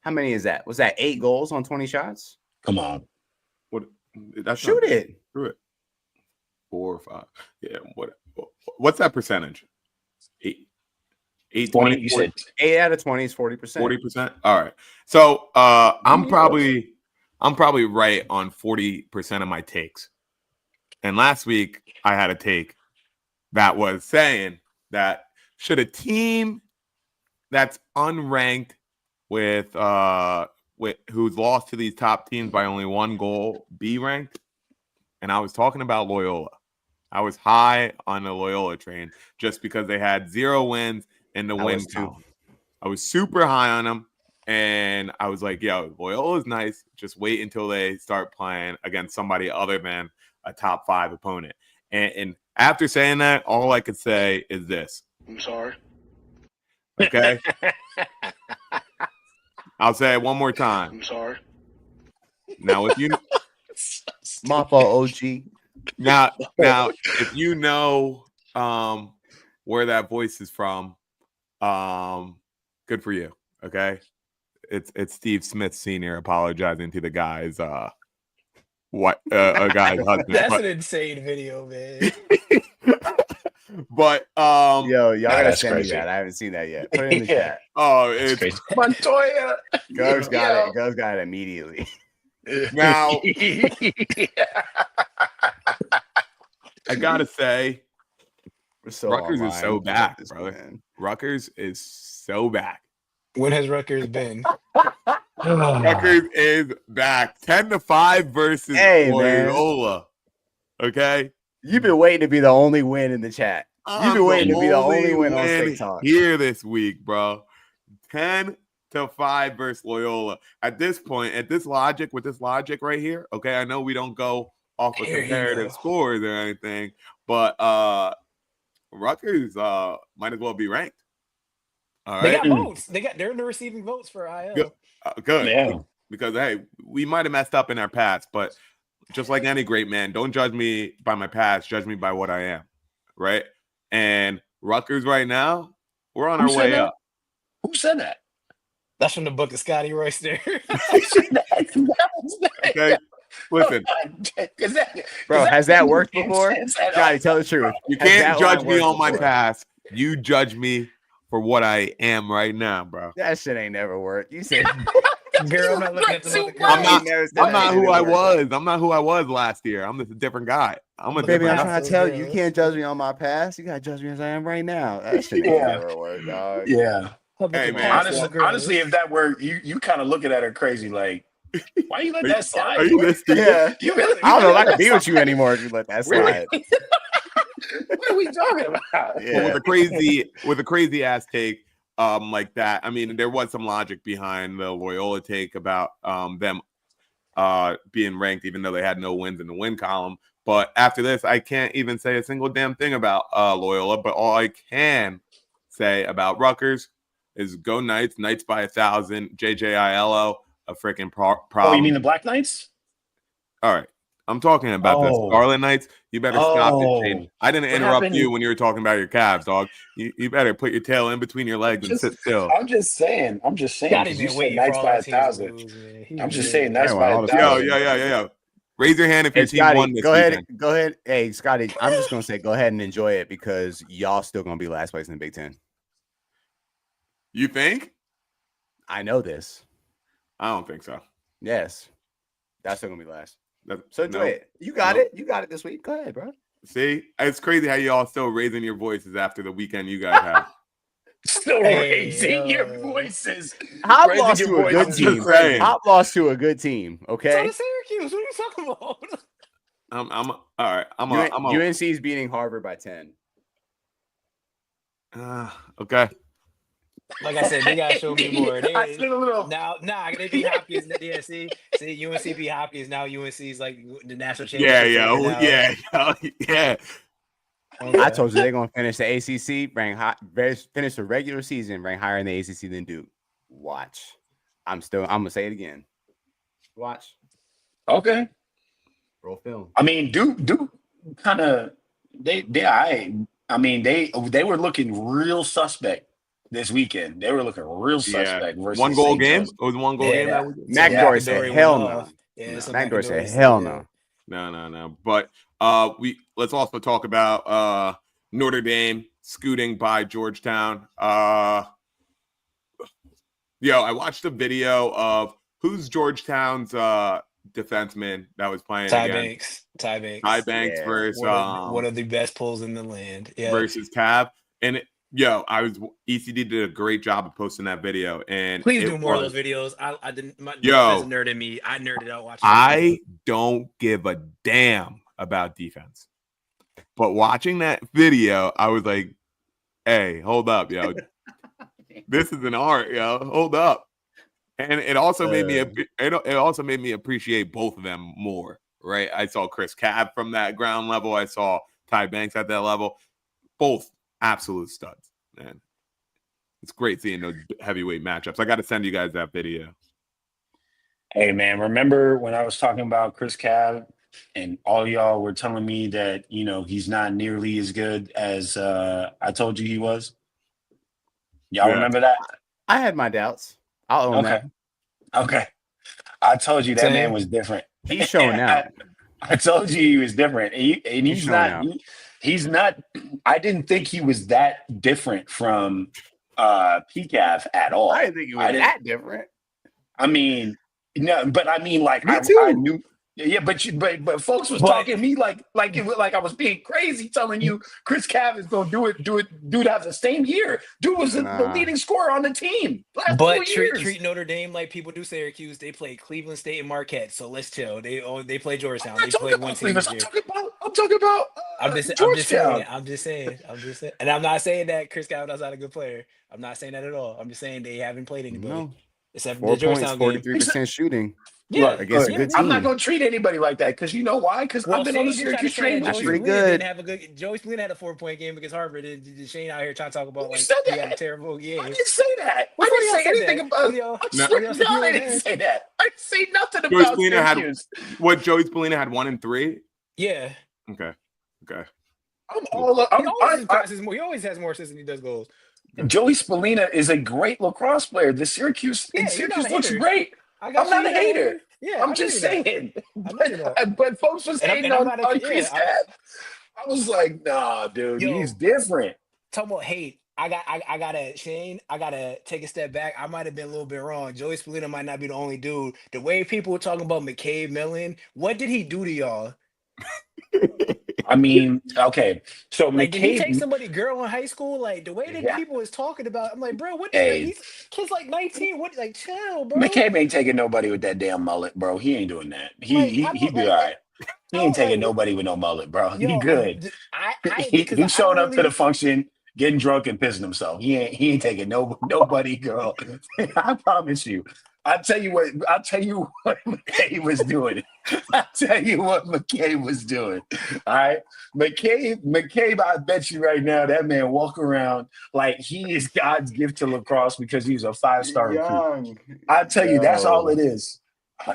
How many is that? Was that 8 goals on 20 shots?
Come on.
Shoot it.
4 or 5. Yeah. What's that percentage? 8, 20.
You said
8 out of 20 is 40%.
40%. All right. So I'm probably right on 40% of my takes. And last week I had a take that was saying that should a team that's unranked with who's lost to these top teams by only 1 goal be ranked? And I was talking about Loyola. I was high on the Loyola train just because they had 0 wins in the win count. I was super high on them, and I was like, yo, Loyola's nice. Just wait until they start playing against somebody other than a top 5 opponent. And after saying that, all I could say is this.
I'm sorry.
Okay? I'll say it one more time.
I'm sorry.
Now, if you
my fault, OG.
Now, if you know where that voice is from, good for you. Okay, it's Steve Smith Sr. apologizing to the guy's a guy's husband.
That's an insane video, man.
But
Yo, y'all gotta
that's
send me
crazy.
that. I haven't seen that yet. Put it in the
Yeah.
chat.
oh,
It's
it's
crazy. Montoya.
Goes got
Yo.
it. Goes got it immediately.
now I gotta say,
We're so
Rutgers is
online.
so
Check
back,
this,
brother.
man.
Rutgers is so back.
When has Rutgers been?
Rutgers is back. 10-5 versus
Hey, man.
Loyola. Okay.
You've been waiting to be the only win in the chat. You've
I'm
been waiting to be the only win on
win
TikTok.
here this week, bro. 10-5 versus Loyola. At this point, with this logic right here, okay, I know we don't go off of
There you
comparative
go.
scores or anything, but Rutgers might as well be ranked. All
They
right.
got votes. They're in the receiving votes for IL.
Good. Good.
Yeah.
Because hey, we might have messed up in our past, but just like any great man, don't judge me by my past, judge me by what I am. Right? And Rutgers right now, we're on
Who
our
said
way
that?
up.
Who said that?
That's from the book of Scotty Royster.
Okay. Listen,
Bro, has that worked before? Scotty, tell the truth.
you
Has
can't
that
judge
line
me
worked
on my
before?
past. You judge me for what I am right now, bro.
That shit ain't never worked. You said
Girl, I'm not looking at the book of
I'm not-
never said
I'm
that
not
shit
who
didn't
I
work.
was. I'm not who I was last year. I'm just a different guy. I'm a
Baby,
different
I'm
guy.
trying to tell you, you can't judge me on my past. You gotta judge me as I am right now. That shit ain't
Yeah.
never worked, dog.
Yeah.
Hey, man.
Honestly, if that were you kind of looking at her crazy, like, why you let that slide?
Are you this stupid?
Yeah.
You really,
I don't know if I
can
can be with you anymore if you let that slide.
What are we talking about?
But
Yeah.
with a crazy ass take like that, I mean, there was some logic behind the Loyola take about them being ranked, even though they had no wins in the win column. But after this, I can't even say a single damn thing about Loyola. But all I can say about Rutgers is go Knights, Knights by 1,000, JJILO, a freaking problem.
Oh, you mean the Black Knights?
All right. I'm talking about the Scarlet Knights. You better stop it, Shane. I didn't interrupt you when you were talking about your calves, dog. You better put your tail in between your legs and sit still.
I'm just saying.
Scotty
Because you
been
said
waiting
Knights
for
by
all teams to
1,000.
lose, man.
I'm just saying Knights
I
by
want all the
1,000.
Yo. Raise your hand if
Hey,
your team
Scotty,
won this
go
weekend.
ahead. Hey, Scotty, I'm just gonna say go ahead and enjoy it because y'all still gonna be last place in the Big Ten.
You think?
I know this.
I don't think so.
Yes. That's still gonna be last.
That-
So enjoy
no.
it. You got
Nope.
it. You got it this week. Go ahead, bro.
See, it's crazy how y'all still raising your voices after the weekend you guys had.
Still
Hey,
raising your
yo.
voices.
Hop
Raising
lost
your
to a good
voices is
team.
crazy.
Hop lost to a good team.
So
Okay.
did Syracuse. What are you talking about?
I'm all right.
UNC is beating Harvard by 10.
Okay.
Like I said, they gotta show me more.
I said a little.
They beat Hopkins. Yeah, see, UNC beat Hopkins. Now UNC is like the national
Yeah,
championship.
yeah.
I told you they're gonna finish the ACC rank high, finish the regular season rank higher in the ACC than Duke. Watch. I'm gonna say it again. Watch.
Okay.
Roll film.
I mean, Duke kind of I mean, they were looking real suspect this weekend. They were looking real suspect versus
one goal
St.
game.
Joe's.
It was one goal game. That weekend?
McDory said, "Hell no."
Yeah, so
McDory said,
McAdory
"Hell no."
No. But let's also talk about Notre Dame scooting by Georgetown. I watched a video of who's Georgetown's defenseman that was playing
Ty
again.
Banks
Banks
Yeah.
versus
one of the best pulls in the land. Yeah.
versus Cav. And ECD did a great job of posting that video. And
Please do more of those videos. I didn't. As a nerd in me, I nerded out watching.
I don't give a damn about defense, but watching that video, I was like, "Hey, hold up, yo! This is an art, yo! Hold up!" And it also made me appreciate both of them more. Right? I saw Chris Cav from that ground level. I saw Ty Banks at that level. Both absolute studs, man. It's great seeing those heavyweight matchups. I got to send you guys that video.
Hey man, remember when I was talking about Chris Cav and all y'all were telling me that, he's not nearly as good as I told you he was? Y'all remember that?
I had my doubts. I'll own that.
Okay. I told you that man was different.
He's showing out.
I told you he was different. And he's not. He's not. I didn't think he was that different from PCAF at all.
I didn't think it was that different.
I mean, no, but I mean, like
Me too.
I knew. Yeah, but folks was talking to me like I was being crazy, telling you Chris Cav is gonna do it. Dude have the same year. Dude was the leading scorer on the team.
But treat Notre Dame like people do Syracuse. They play Cleveland State and Marquette, so let's chill. They play Georgetown. They play one team this year.
I'm talking about.
I'm just saying. And I'm not saying that Chris Cav is not a good player. I'm not saying that at all. I'm just saying they haven't played anybody.
No.
Except
4
the Georgetown
points,
game.
43% shooting.
Yeah,
against a good team.
I'm not going to treat anybody like that because you know why? Because I've been on the Syracuse train with you.
Joey Spallina had a 4-point game against Harvard. And Shane out here trying to talk about like
he
had a terrible game.
I didn't say that. I didn't say anything about. I didn't say that. I didn't say nothing about Syracuse.
What Joey Spallina had 1 and 3.
Yeah.
Okay.
He always has more assists than he does goals.
Joey Spallina is a great lacrosse player. The Syracuse looks great. I'm not a hater. Yeah, I'm just saying. But folks was hating on Chris Cav. I was like, nah, dude, he's different.
Talking about hate. I gotta take a step back. I might have been a little bit wrong. Joey Spallina might not be the only dude. The way people were talking about McCabe Millen, what did he do to y'all?
I mean, okay. So
like,
McCabe,
did he take somebody girl in high school? Like the way that people was talking about, I'm like, bro, what? He's kid's like 19. What? Like, chill, bro.
McCabe ain't taking nobody with that damn mullet, bro. He ain't doing that. He be all right. He ain't taking nobody with no mullet, bro. He good. He's showing up to the function, getting drunk and pissing himself. He ain't taking nobody, girl. I promise you. I'll tell you what McCabe was doing. All right. McCabe, I bet you right now that man walk around like he is God's gift to lacrosse because he's a 5-star recruit. I tell you, that's all it is. I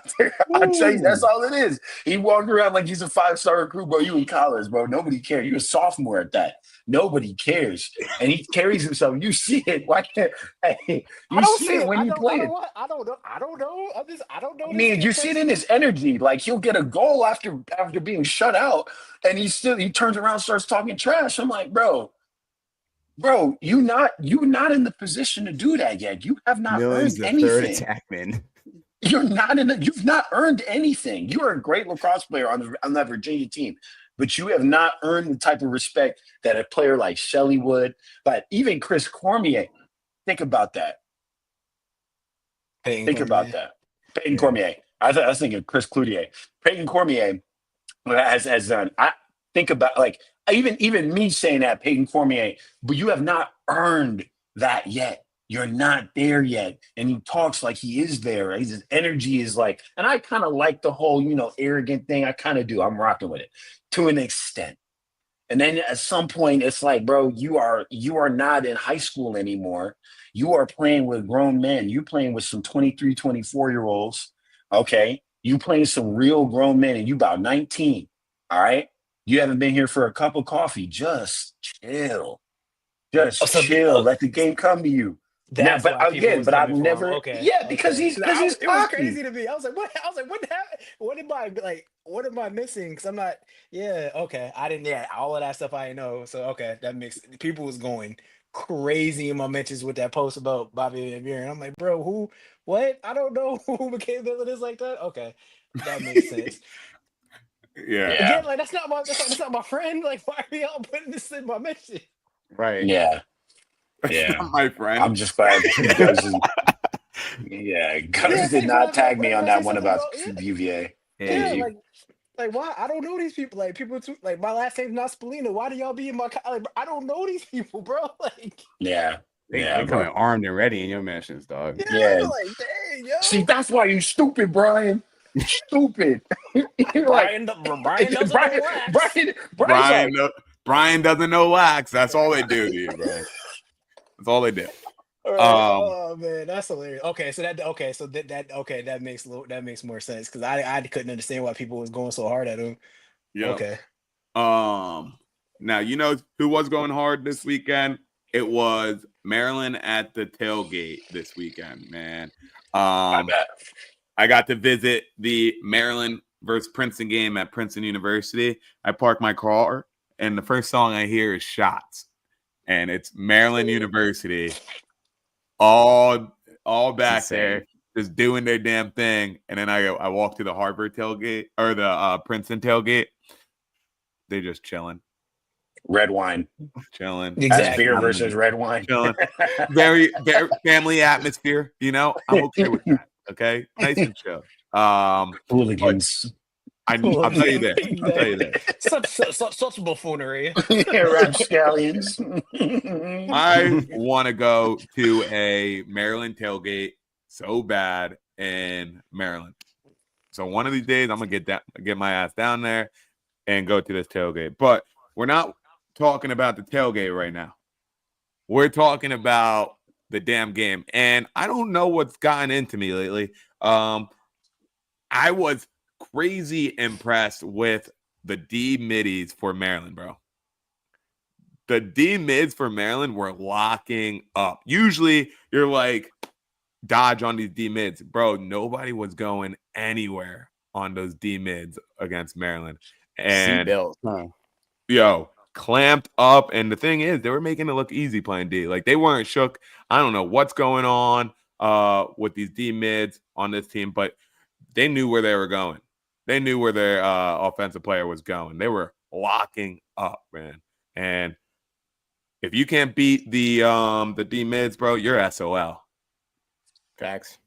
tell you, that's all it is. He walked around like he's a 5-star recruit, bro. You in college, bro. Nobody cares. You're a sophomore at that. Nobody cares. And he carries himself. You see it. Why can't you see it when he plays?
I don't know. I don't know.
I mean, you see it in his energy. Like he'll get a goal after being shut out, and he turns around and starts talking trash. I'm like, bro, you're not in the position to do that yet. You have not earned anything.
Third attackman.
You've not earned anything. You are a great lacrosse player on that Virginia team, but you have not earned the type of respect that a player like Shelley would. But even Chris Cormier, think about that. Peyton Cormier. I was thinking Chris Cloutier. Peyton Cormier has done. I think about like even me saying that Peyton Cormier, but you have not earned that yet. You're not there yet. And he talks like he is there. His energy is like, and I kind of like the whole, arrogant thing. I kind of do. I'm rocking with it to an extent. And then at some point, it's like, bro, you are not in high school anymore. You are playing with grown men. You playing with some 23, 24-year-olds. Okay. You playing some real grown men and you about 19. All right. You haven't been here for a cup of coffee. Just chill. Chill. Let the game come to you.
That's
but I've never.
Okay.
Yeah, because he's
it was
cocky.
crazy to me. I was like, what happened? What am I missing? Because I'm not. Yeah. Okay. I didn't. Yeah. All of that stuff I know. So okay, that makes people was going crazy in my mentions with that post about Bobby Van Buren. I'm like, bro, who? What? I don't know who McCabe Millen is like that. Okay, that makes sense.
Yeah.
Again, like that's not my friend. Like, why are y'all putting this in my mention?
Right.
Yeah.
Yeah, my friend.
I'm just glad Gutters did not tag me on that one about UVA.
Yeah, like why? I don't know these people. Like people, like my last name's not Spallina. Why do y'all be in my? Like, I don't know these people, bro. Like,
they coming armed and ready in your mentions, dog.
Yeah. Like, dang, yo.
See, that's why you stupid, Brian. Stupid.
Brian doesn't know wax.
Brian doesn't know wax. That's all they do to you, bro. That's all they did.
Oh man, that's hilarious. Okay, so that makes more sense because I couldn't understand why people was going so hard at him.
Yeah.
Okay.
Now you know who was going hard this weekend? It was Maryland at the tailgate this weekend, man. I got to visit the Maryland versus Princeton game at Princeton University. I parked my car and the first song I hear is Shots, and it's Maryland University, all back there, just doing their damn thing. And then I walk to the Harvard tailgate or the Princeton tailgate. They just chilling.
Red wine.
Chilling.
That's beer versus red wine.
Chilling. Very, very family atmosphere, you know. I'm okay with that. Okay. Nice and chill.
Hooligans.
I'll tell you this.
Such buffoonery.
Rapscallions.
I want to go to a Maryland tailgate so bad in Maryland. So one of these days I'm gonna get my ass down there and go to this tailgate. But we're not talking about the tailgate right now. We're talking about the damn game. And I don't know what's gotten into me lately. I was crazy impressed with the D middies for Maryland, bro. The D mids for Maryland were locking up. Usually you're like dodge on these D mids, bro. Nobody was going anywhere on those D mids against Maryland. And yo, clamped up. And the thing is, they were making it look easy playing D. Like they weren't shook. I don't know what's going on with these D mids on this team, but they knew where they were going. They knew where their offensive player was going. They were locking up, man. And if you can't beat the D mids, bro, you're SOL.
Facts.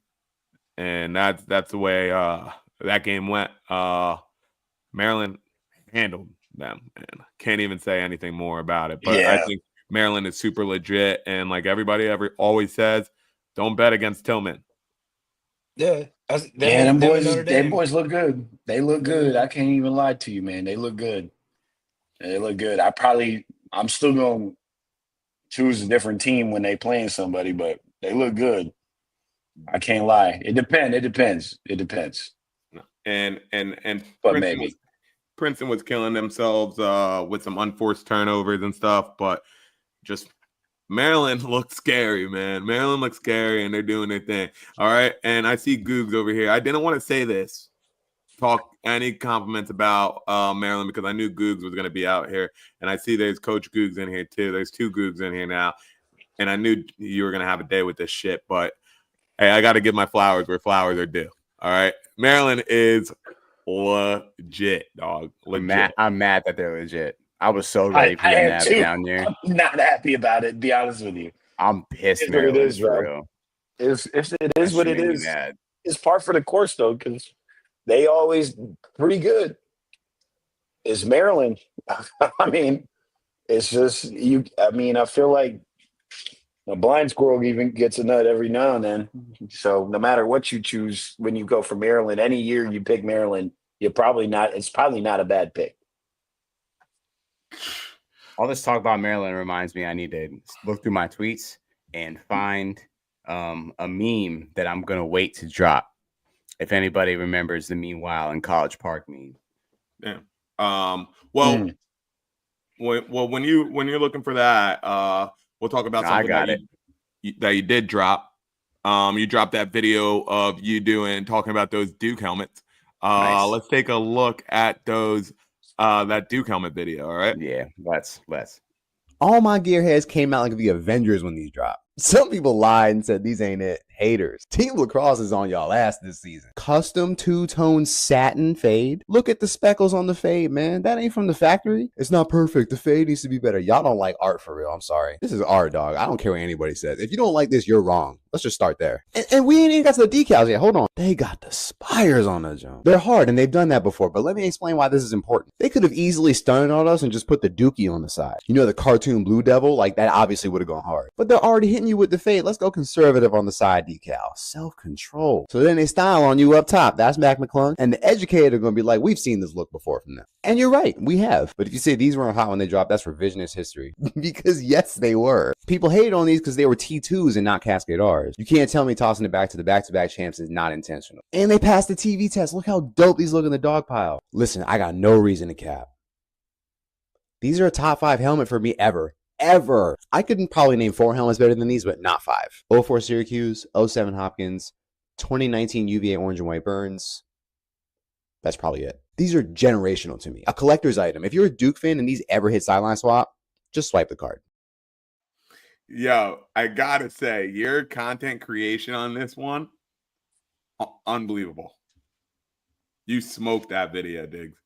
And that's the way that game went. Maryland handled them, and can't even say anything more about it. But yeah. I think Maryland is super legit, and like everybody always says, don't bet against Tillman.
Yeah.
Them boys look good. They look good. I can't even lie to you, man. They look good. I'm still going to choose a different team when they playing somebody, but they look good. I can't lie. It depends.
And
but maybe
Princeton was killing themselves with some unforced turnovers and stuff, but just Maryland looked scary, man. Maryland looks scary, and they're doing their thing. All right, and I see Googs over here. I didn't want to say this, talk any compliments about Maryland because I knew Googs was going to be out here, and I see there's Coach Googs in here too. There's two Googs in here now, and I knew you were going to have a day with this shit, but hey, I got to give my flowers where flowers are due. All right, Maryland is legit, dog. Legit.
I'm mad that they're legit. I was so ready for that nap down there.
I'm not happy about it, to be honest with you.
I'm pissed.
It is, bro. If it is what it is, it's par for the course, though, because they always pretty good. It's Maryland. I mean, it's just you. I mean, I feel like a blind squirrel even gets a nut every now and then. So no matter what you choose when you go for Maryland, any year you pick Maryland, it's probably not a bad pick.
All this talk about Maryland reminds me I need to look through my tweets and find a meme that I'm going to wait to drop. If anybody remembers the Meanwhile in College Park meme.
Yeah. When you're looking for that, we'll talk about something that you did drop. You dropped that video of you talking about those Duke helmets. Nice. Let's take a look at those that Duke helmet video. All right.
Yeah, let's. All my gearheads came out like the Avengers when these dropped. Some people lied and said these ain't it. Haters. Team Lacrosse is on y'all ass this season. Custom two-tone satin fade. Look at the speckles on the fade, man. That ain't from the factory. It's not perfect. The fade needs to be better. Y'all don't like art for real. I'm sorry. This is art, dog. I don't care what anybody says. If you don't like this, you're wrong. Let's just start there. And we ain't even got to the decals yet. Hold on. They got the spires on the jump. They're hard, and they've done that before, but let me explain why this is important. They could have easily stunned on us and just put the dookie on the side. You know, the cartoon Blue Devil? Like, that obviously would have gone hard. But they're already hitting you with the fade. Let's go conservative on the side decal. Self-control. So then they style on you up top. That's Mac McClung. And the educator going to be like, we've seen this look before from them. And you're right. We have. But if you say these weren't hot when they dropped, that's revisionist history. Because yes, they were. People hated on these because they were T2s and not Cascade Rs. You can't tell me tossing it back to the back-to-back champs is not intentional. And they passed the TV test. Look how dope these look in the dog pile. Listen, I got no reason to cap. These are a top 5 helmet for me ever. Ever. I couldn't probably name 4 helmets better than these, but not 5. 04 Syracuse, 07 Hopkins, 2019 UVA Orange and White Burns, That's probably it. These are generational to me. A collector's item. If you're a Duke fan and these ever hit sideline swap, just swipe the card.
Yo, I gotta say, your content creation on this one, unbelievable. You smoked that video, Diggs.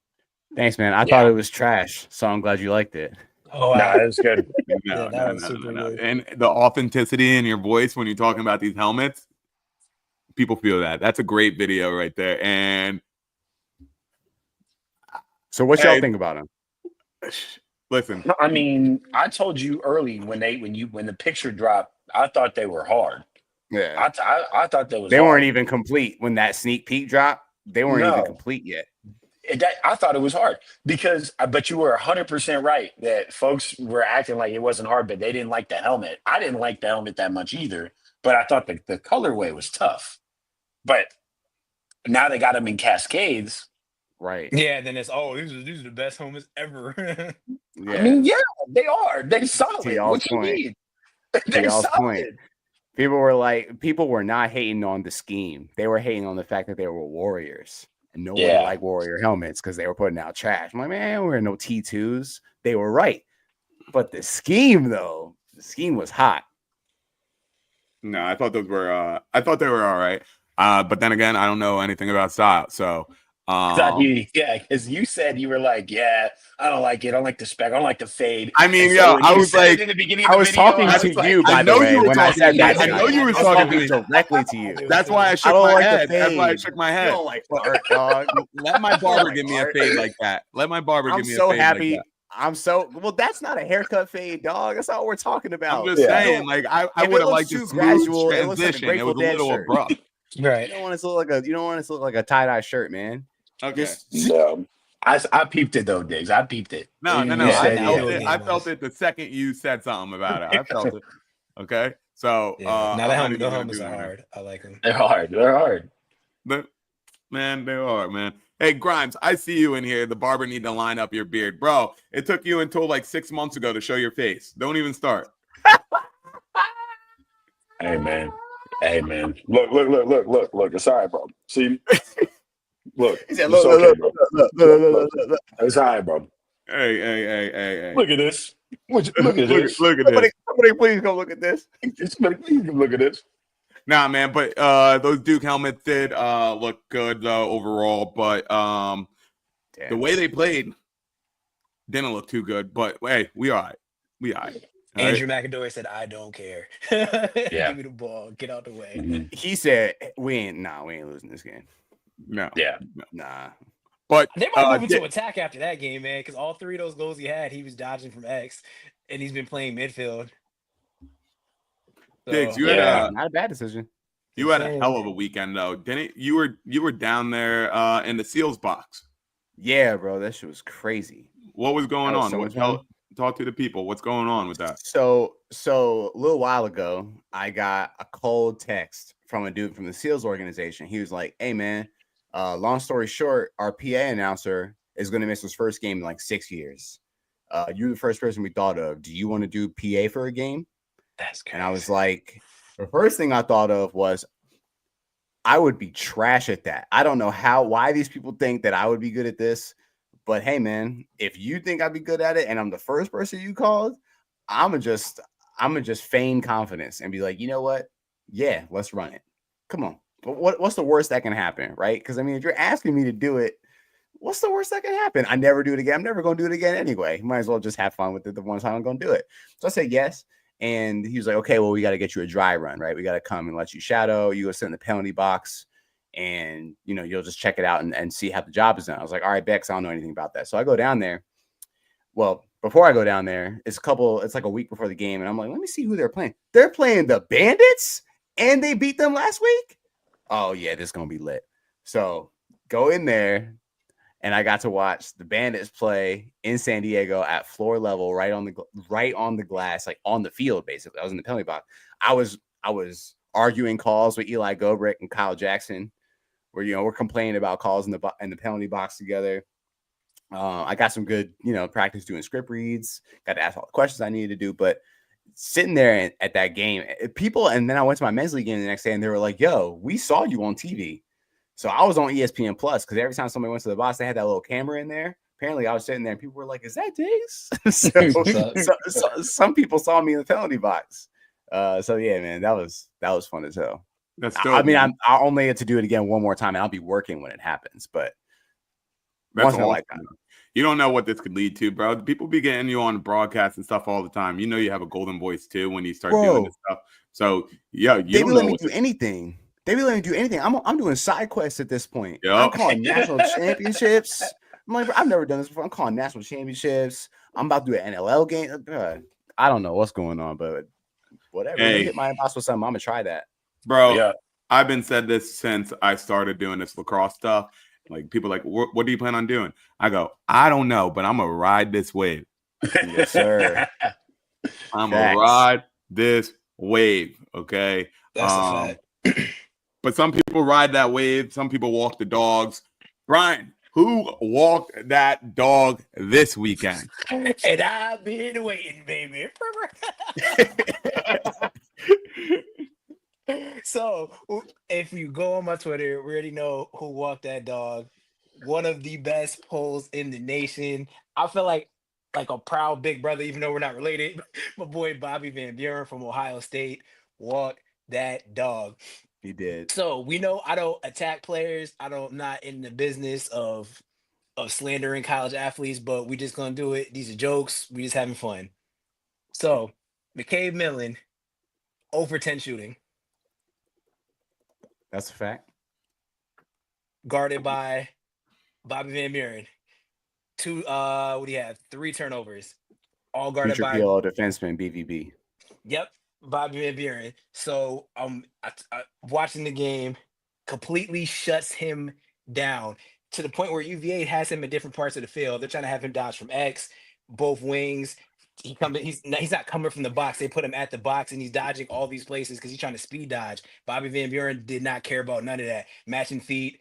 Thanks, man. I thought it was trash, so I'm glad you liked it.
Oh, wow.
Nah, that's good.
No,
that was super good.
And the authenticity in your voice when you're talking about these helmets, people feel that. That's a great video right there. And
so what y'all think about him?
Listen,
I mean, I told you early when the picture dropped, I thought they were hard.
Yeah,
I thought that was
they
hard.
weren't even complete when that sneak peek dropped. They weren't even complete yet.
I thought it was hard but you were 100% right that folks were acting like it wasn't hard, but they didn't like the helmet. I didn't like the helmet that much either, but I thought the colorway was tough. But now they got them in cascades.
Right.
Yeah, then it's these are the best helmets ever.
Yeah.
I mean, yeah, they are. They're solid.
To y'all's
What you
point.
mean?
To
They're
y'all's
solid.
point. People were not hating on the scheme. They were hating on the fact that they were Warriors. And nobody liked Warrior helmets because they were putting out trash. I'm like, man, we're no T2s. They were right. But the scheme, though, was hot.
No, I thought they were all right. But then again, I don't know anything about style. So
because you said you were like, yeah, I don't like it. I don't like the spec. I don't like the fade.
I mean,
and so
I was like,
in the beginning of
I
the
was
video,
talking
I
to
was like,
you, by
I
the
know
way,
you were
when I
talking
said
to
that.
me. I know you were
I was
talking to me
directly to you.
That's why I shook
don't
my
like the
head. That's why I
fade.
shook my
You
head.
don't like art, dog.
Let my barber give me a
art.
fade like that. Let my barber
I'm
give me a
so
fade
happy.
like that.
I'm so well. That's not a haircut fade, dog. That's not what we're talking about.
I'm just saying, like I
If
would
it
have
looks
liked
too
a smooth
gradual, it looks like a
transition. It was
Grateful
a
Dead
little
shirt.
Right.
abrupt.
You don't want it to look like a tie-dye shirt, man.
Okay.
no. I peeped it though, Diggs. I peeped it.
No.
You said,
I felt it the second you said something about it. I felt it. Okay. So
Now the
I'm not even gonna
helmets
do
are
anything.
hard. I like them.
They're hard. They're hard.
But man, they are, man. Hey, Grimes, I see you in here. The barber need to line up your beard. Bro, it took you until like 6 months ago to show your face. Don't even start.
Hey man. Look. It's all right, bro. See, look.
He said,
It's
look,
okay, bro.
look.
It's all right, bro.
Hey.
Look at this. Look at this.
Look at this.
Somebody please go look at this.
Somebody please look at this.
Nah, man, but those Duke helmets did look good overall, but the way they played didn't look too good. But hey, we all right.
Andrew McAdory said, "I don't care. Give me the ball. Get out the way."
Mhm.
He said, we ain't losing this game.
No.
Yeah.
Nah.
But
They might move into attack after that game, man, because all three of those goals he had, he was dodging from X, and he's been playing midfield.
Diggs,
Not a bad decision.
You had a hell of a weekend though, didn't you? You were down there in the Seals box.
Yeah, bro, that shit was crazy.
What was going on?
So much fun.
Talk to the people. What's going on with that?
So a little while ago, I got a cold text from a dude from the SEALs organization. He was like, "Hey, man, long story short, our PA announcer is going to miss his first game in like 6 years. You're the first person we thought of. Do you want to do PA for a game?"
That's crazy.
And I was like, the first thing I thought of was I would be trash at that. I don't know why these people think that I would be good at this. But hey, man, if you think I'd be good at it and I'm the first person you called, I'm gonna just feign confidence and be like, you know what? Yeah, let's run it. Come on. But what's the worst that can happen, right? Because I mean, if you're asking me to do it, what's the worst that can happen? I never do it again. I'm never gonna do it again anyway. Might as well just have fun with it the one time I'm gonna do it. So I said yes. And he was like, okay, well, we got to get you a dry run, right? We got to come and let you shadow. You go sit in the penalty box and, you know, you'll just check it out and see how the job is done. I was like, all right, Bex, I don't know anything about that. So I go down there. Well, before I go down there, it's like a week before the game. And I'm like, let me see who they're playing. They're playing the Bandits and they beat them last week. Oh yeah, this is going to be lit. So go in there. And I got to watch the Bandits play in San Diego at floor level, right on the glass, like on the field. Basically, I was in the penalty box. I was arguing calls with Eli Gobrick and Kyle Jackson, where we're complaining about calls in the penalty box together. I got some good practice doing script reads. Got to ask all the questions I needed to do, but sitting there at that game, people. And then I went to my men's league game the next day, and they were like, "Yo, we saw you on TV." So I was on ESPN Plus because every time somebody went to the box, they had that little camera in there. Apparently, I was sitting there and people were like, "Is that Diggs?" so some people saw me in the penalty box. So yeah, man, that was fun as hell.
That's dope.
I only get to do it again one more time, and I'll be working when it happens. But
that's
once in a
awesome.
lifetime.
You don't know what this could lead to, bro. People be getting you on broadcasts and stuff all the time. You know you have a golden voice too when you start doing this stuff. So yeah,
they be letting me do anything. They be letting me do anything. I'm doing side quests at this point. Yep. I'm calling national championships. I'm like, I've never done this before. I'm calling national championships. I'm about to do an NLL game. I don't know what's going on, but whatever.
Hey,
hit my inbox with something. I'm gonna try that,
bro. Yeah. I've been said this since I started doing this lacrosse stuff. Like people are like, what do you plan on doing? I go, I don't know, but I'm gonna ride this wave.
Yes, sir.
I'm gonna ride this wave. Okay.
That's a fact.
But some people ride that wave. Some people walk the dogs. Brian, who walked that dog this weekend?
And I've been waiting, baby. So if you go on my Twitter, we already know who walked that dog. One of the best polls in the nation. I feel like a proud big brother, even though we're not related. My boy Bobby Van Buren from Ohio State walked that dog.
He did.
So we know I don't attack players. Not in the business of slandering college athletes, but we just gonna do it. These are jokes. We just having fun. So McCabe Millen, 0 for 10 shooting.
That's a fact.
Guarded by Bobby Van Buren. What do you have? 3 turnovers. All guarded by
PLO defenseman BVB.
Yep, Bobby Van Buren. So I watching the game, completely shuts him down to the point where UVA has him in different parts of the field. They're trying to have him dodge from X, both wings. He's not coming from the box. They put him at the box, and he's dodging all these places because he's trying to speed dodge. Bobby Van Buren did not care about none of that. Matching feet.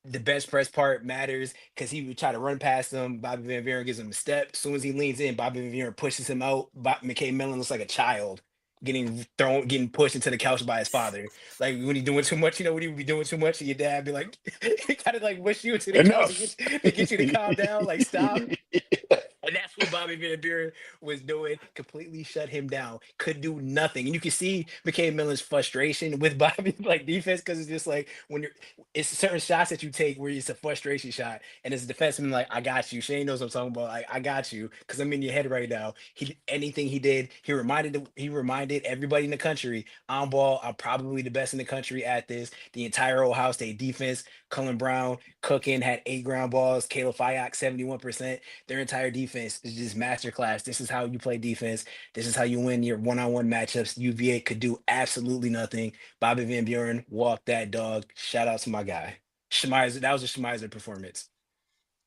The bench press part matters because he would try to run past him. Bobby Van Buren gives him a step. As soon as he leans in, Bobby Van Buren pushes him out. McCabe Millen looks like a child getting pushed into the couch by his father. Like when he's doing too much, when he would be doing too much, and your dad be like, kind of like push you into the couch to get you to calm down, like stop. And that's what Bobby Van Buren was doing. Completely shut him down. Could do nothing. And you can see McCabe Millen's frustration with Bobby defense because it's just like it's certain shots that you take where it's a frustration shot. And as a defenseman, like, I got you. Shane knows what I'm talking about. Like, I got you because I'm in your head right now. Anything he did, he reminded everybody in the country, on ball, I'm probably the best in the country at this. The entire Ohio State defense, Cullen Brown, cooking, had 8 ground balls. Caleb Fyock, 71%. Their entire defense is just masterclass. This is how you play defense. This is how you win your one-on-one matchups. UVA could do absolutely nothing. Bobby Van Buren walked that dog. Shout out to my guy. Schmeiser. That was a Schmeiser performance.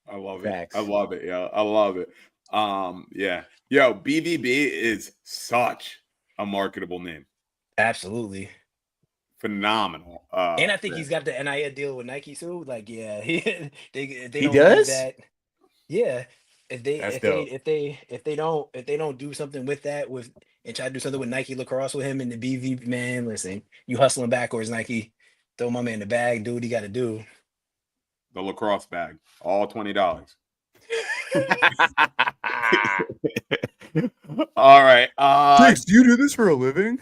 I love it. I love it. Yeah, I love it. Yeah. Yo, BVB is such a marketable name.
Absolutely.
Phenomenal.
And I think he's got the NIL deal with Nike too. Like, yeah, they
he does
that. Yeah. If they don't do something with that and try to do something with Nike lacrosse with him and the BV, man, listen, you hustling backwards, Nike. Throw my man the bag, do what he got to do.
The lacrosse bag, all $20. All right.
Diggs, do you do this for a living?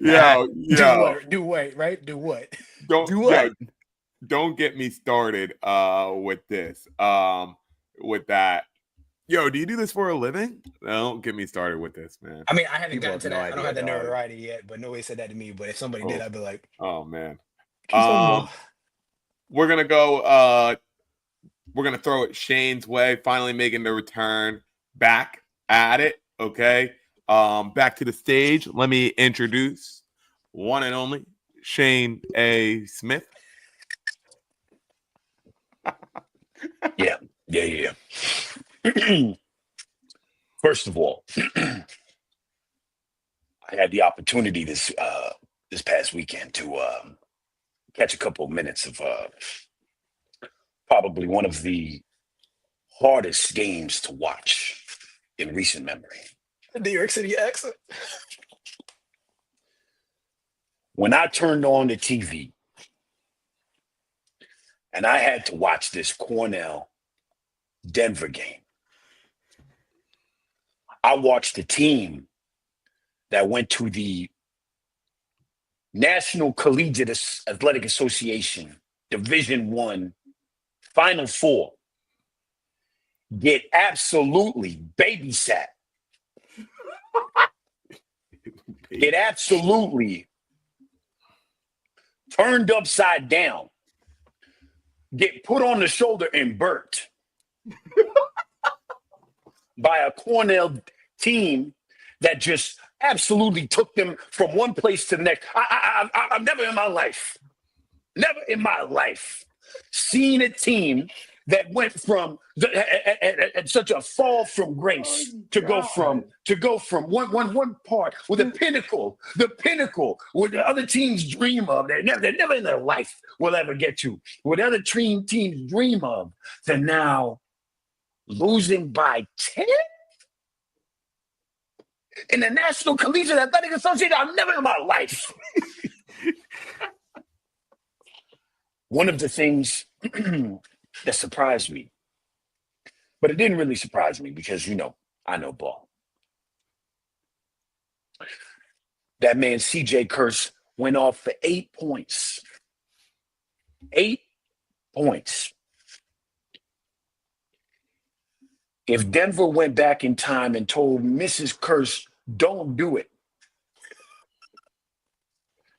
Yeah.
Do what? Right? Do what?
Don't get me started with this. With that. Yo, do you do this for a living? Don't get me started with this, man.
I mean, I haven't gotten to that. I don't have the notoriety yet, but nobody said that to me. But if somebody did, I'd be like,
oh man. We're gonna go. We're gonna throw it Shane's way. Finally making the return back at it. Okay. Back to the stage. Let me introduce one and only Shane A. Smith.
Yeah. First of all, I had the opportunity this past weekend to catch a couple of minutes of probably one of the hardest games to watch in recent memory.
The New York City accent.
When I turned on the TV and I had to watch this Cornell Denver game. I watched the team that went to the National Collegiate Athletic Association Division I Final Four get absolutely babysat. Get absolutely turned upside down. Get put on the shoulder and burnt by a Cornell team that just absolutely took them from one place to the next. I've never in my life seen a team that went from at such a fall from grace to go from one part with the pinnacle what the other teams dream of. They're never in their life will ever get to. What other teams dream of, to now losing by 10 in the National Collegiate Athletic Association. I've never in my life. One of the things that surprised me, but it didn't really surprise me because, I know ball. That man, CJ Curse, went off for 8 points. 8 points. If Denver went back in time and told Mrs. Curse, don't do it,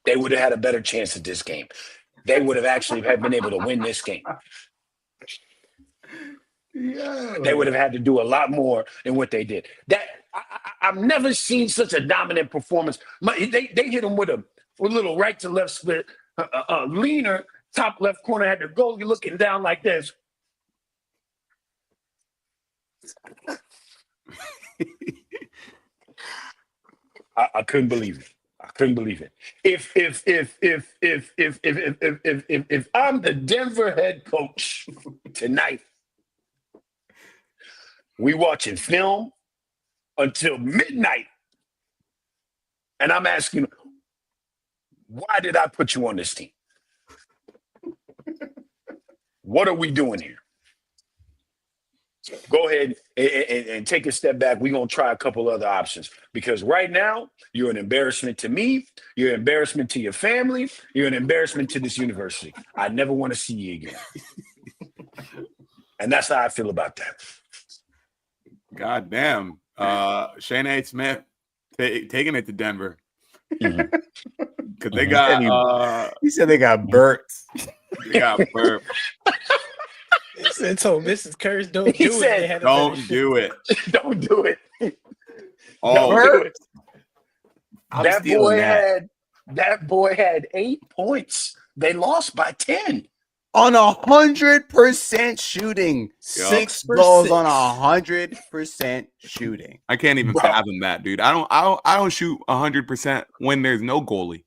they would have had a better chance at this game. They would have actually been able to win this game. Yeah. They would have had to do a lot more than what they did. I've never seen such a dominant performance. They hit him with a little right to left split, a leaner top left corner, had the goalie looking down like this. I couldn't believe it. If I'm the Denver head coach tonight, we watching film until midnight, and I'm asking, why did I put you on this team? What are we doing here? Go ahead and take a step back. We're going to try a couple other options, because right now you're an embarrassment to me. You're an embarrassment to your family. You're an embarrassment to this university. I never want to see you again. And that's how I feel about that.
God damn. Shane A. Smith taking it to Denver. Because they got
he said they got burnt.
They got burnt.
He said, told Mrs. Curse, don't do it.
Don't do it.
Don't do it.
Oh,
don't do it. That boy had 8 points. They lost by 10.
On 100% shooting. 6 goals on 100% shooting.
I can't even fathom that, dude. I don't shoot 100% when there's no goalie.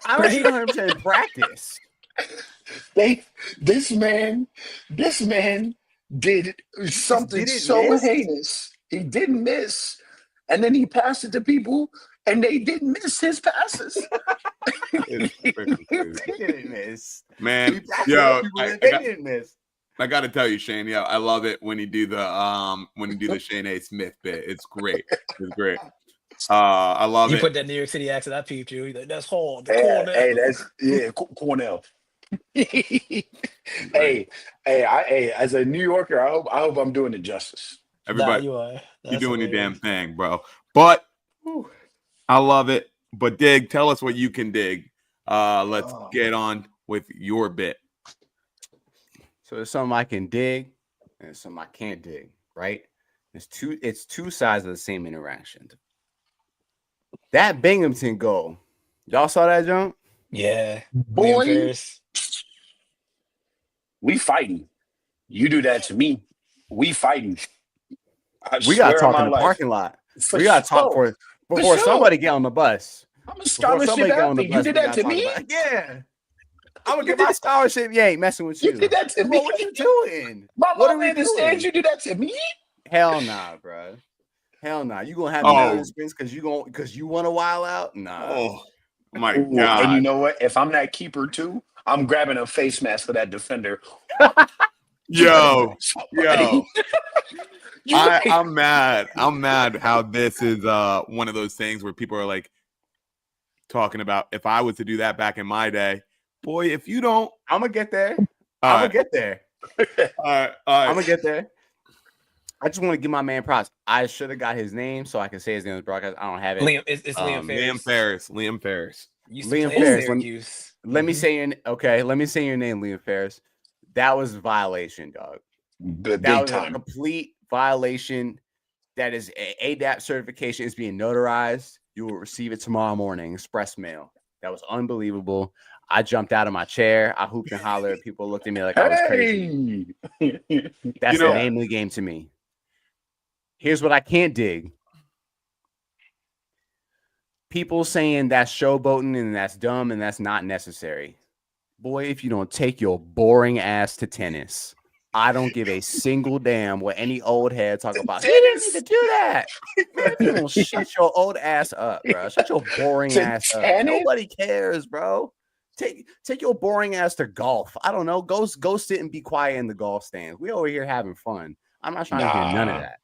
I don't shoot 100% in practice.
This man did something so heinous. He didn't miss, and then he passed it to people, and they didn't miss his passes.
They didn't miss,
man. Yo, they didn't miss. I got to tell you, Shane. Yeah, I love it when you do the Shane A. Smith bit. It's great. It's great. I love it.
You put that New York City accent. I peeped you. Like, that's hard.
Hey, that's Cornell. hey, as a New Yorker, I hope I'm doing it justice.
Everybody, you're doing your damn thing, bro. But I love it. But Dig, tell us what you can dig. Let's get on with your bit.
So there's something I can dig, and there's something I can't dig. Right? It's two sides of the same interaction. That Binghamton goal, y'all saw that jump?
Yeah,
boy. We fighting. You do that to me, we fighting.
We gotta talk in the parking lot. We gotta talk before somebody get on the bus.
I'm a scholarship athlete. You did that to me?
Yeah. I'm gonna get my scholarship. Yeah, ain't messing with you.
You did that to me.
What are you doing?
What are we understand? You do that to me?
Hell nah, bro. Hell nah. You gonna have another experience because you want to wild out? Nah.
Oh my God.
And you know what? If I'm that keeper too, I'm grabbing a face mask for that defender.
Yo.
Buddy.
I'm mad. I'm mad how this is one of those things where people are like talking about if I was to do that back in my day, boy, if you don't,
I'm gonna get there.
All
I'm
right.
gonna get there.
all right.
I'm gonna get there. I just want to give my man props. I should have got his name so I can say his name on the broadcast. I don't have it.
Liam, it's Liam Ferris.
Liam Ferris.
Liam
Ferris.
Syracuse.
Let me say your name, Liam Ferris. That was a violation, dog.
Big
That was
time.
a complete violation. That is ADAP certification is being notarized. You will receive it tomorrow morning, express mail. That was unbelievable. I jumped out of my chair. I hooped and hollered. People looked at me like I was crazy. That's the name of the game to me. Here's what I can't dig. People saying that's showboating and that's dumb and that's not necessary. Boy, if you don't take your boring ass to tennis, I don't give a single damn what any old head talk about. You didn't need to do that. Man, you don't shut your old ass up, bro. Shut your boring ass up. Nobody cares, bro. Take your boring ass to golf. I don't know. Go sit and be quiet in the golf stands. We over here having fun. I'm not trying to hear none of that.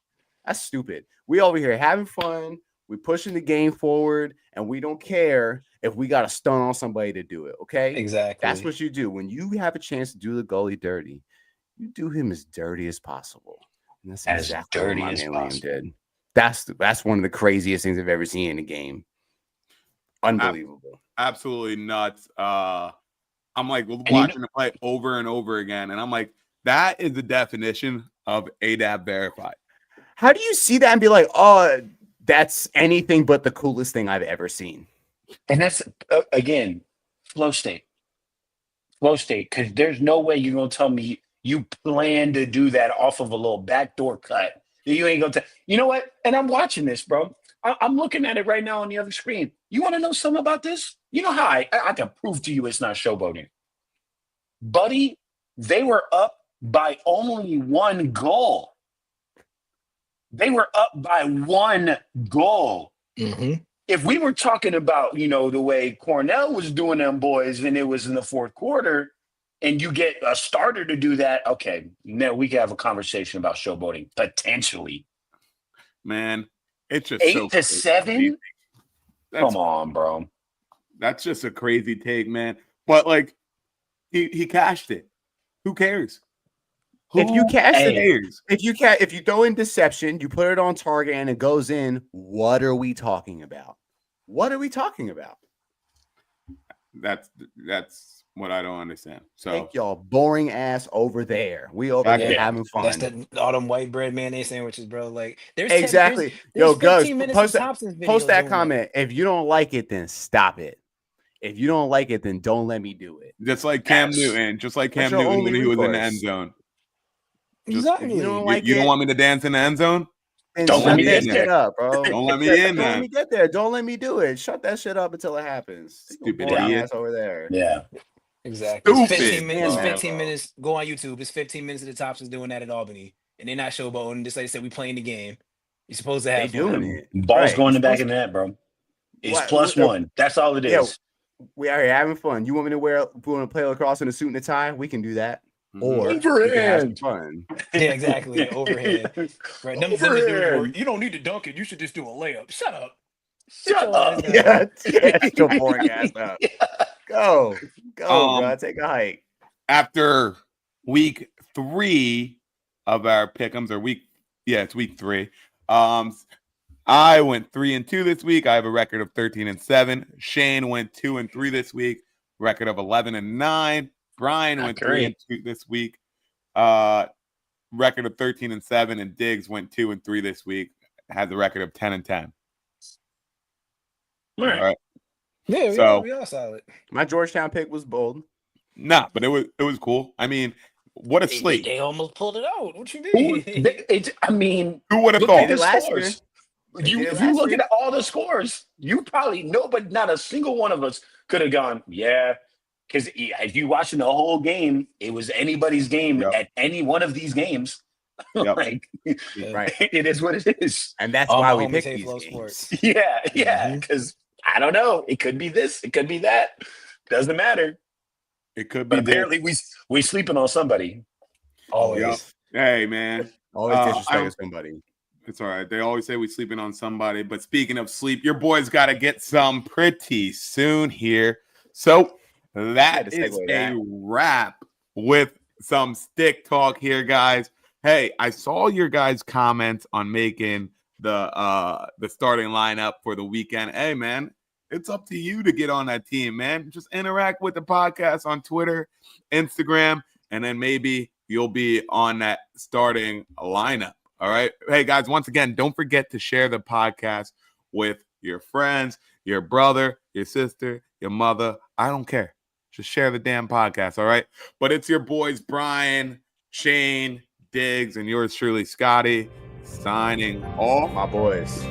That's stupid. We over here having fun. We pushing the game forward, and we don't care if we got to stun on somebody to do it. Okay,
Exactly.
That's what you do when you have a chance to do the goalie dirty. You do him as dirty as possible. And that's
As
exactly
dirty
what my
as
man Liam
possible.
did. That's one of the craziest things I've ever seen in a game. Unbelievable.
Absolutely nuts. I'm like watching the play over and over again, and I'm like, that is the definition of ADAP verified.
How do you see that and be like, oh, that's anything but the coolest thing I've ever seen?
And that's, again, flow state. Flow state, because there's no way you're going to tell me you plan to do that off of a little backdoor cut. You ain't going to. You know what? And I'm watching this, bro. I'm looking at it right now on the other screen. You want to know something about this? You know how I can prove to you it's not showboating. Buddy, they were up by only one goal. They were up by one goal.
Mm-hmm.
If we were talking about, the way Cornell was doing them boys and it was in the fourth quarter and you get a starter to do that, okay, now we can have a conversation about showboating, potentially.
Man, it's just
8 to 7? Come on, bro.
That's just a crazy take, man. But, like, he cashed it. Who cares?
If you cash it, if you throw in deception, you put it on target and it goes in, what are we talking about? What are we talking about?
That's what I don't understand. So
take y'all boring ass over there. We over here having fun.
That's all them white bread mayonnaise sandwiches, bro. Like there's
exactly.
There's
Gus,
15 minutes
post
of Thompson's videos
post that
doing
comment. If you don't like it, then stop it. If you don't like it, then don't let me do it.
Just like Cam Newton when he was in the end zone.
Exactly.
You don't want me to dance in the end zone?
Don't let me
that shit up, bro.
Don't let me in,
man. Don't let me get there. Don't let me do it. Shut that shit up until it happens.
Stupid
idiot over there.
Yeah.
Exactly.
Stupid.
15 minutes.
Man,
15 minutes. Go on YouTube. It's 15 minutes of the Thompsons doing that at Albany, and they're not showboating. Just like I said, we playing the game. You're supposed to have
doing it.
Ball's going in the back of the net, bro. It's +1. That's all it is.
Yeah, we are here having fun. You want me to play lacrosse in a suit and a tie? We can do that. Or
overhand.
Fun.
Yeah, exactly. Overhead. Right.
Overhead.
You don't need to dunk it. You should just do a layup. Shut up.
Shut up.
Yeah, your boring ass up. Go, bro. Take a hike.
After week 3 of our pick'ems, it's week 3. I went 3-2 this week. I have a record of 13-7. Shane went 2-3 this week, record of 11-9. Brian went 3-2 this week, record of 13-7, and Diggs went 2-3 this week, has a record of 10-10.
All right.
Yeah, we all solid.
My Georgetown pick was bold.
Nah, but it was cool. I mean, what a slate.
They almost pulled it out. What you mean?
Who would have thought?
The scores. If you look at all the scores, you probably not a single one of us could have gone, yeah. Because if you watching the whole game, it was anybody's game at any one of these games.
Yep.
Right. It is what it is.
And that's why we pick these games.
Sports.
Yeah. Because I don't know. It could be this. It could be that. Doesn't matter.
It could
But
be this.
apparently we sleeping on somebody.
Always.
Yep. Hey, man.
Always disrespecting somebody.
It's all right. They always say we're sleeping on somebody. But speaking of sleep, your boys got to get some pretty soon here. So that is a wrap with some stick talk here, guys. Hey, I saw your guys' comments on making the starting lineup for the weekend. Hey, man, it's up to you to get on that team, man. Just interact with the podcast on Twitter, Instagram, and then maybe you'll be on that starting lineup. All right. Hey, guys, once again, don't forget to share the podcast with your friends, your brother, your sister, your mother. I don't care. Just share the damn podcast. All right. But it's your boys, Brian, Shane, Diggs, and yours truly, Scotty, signing off.
My boys.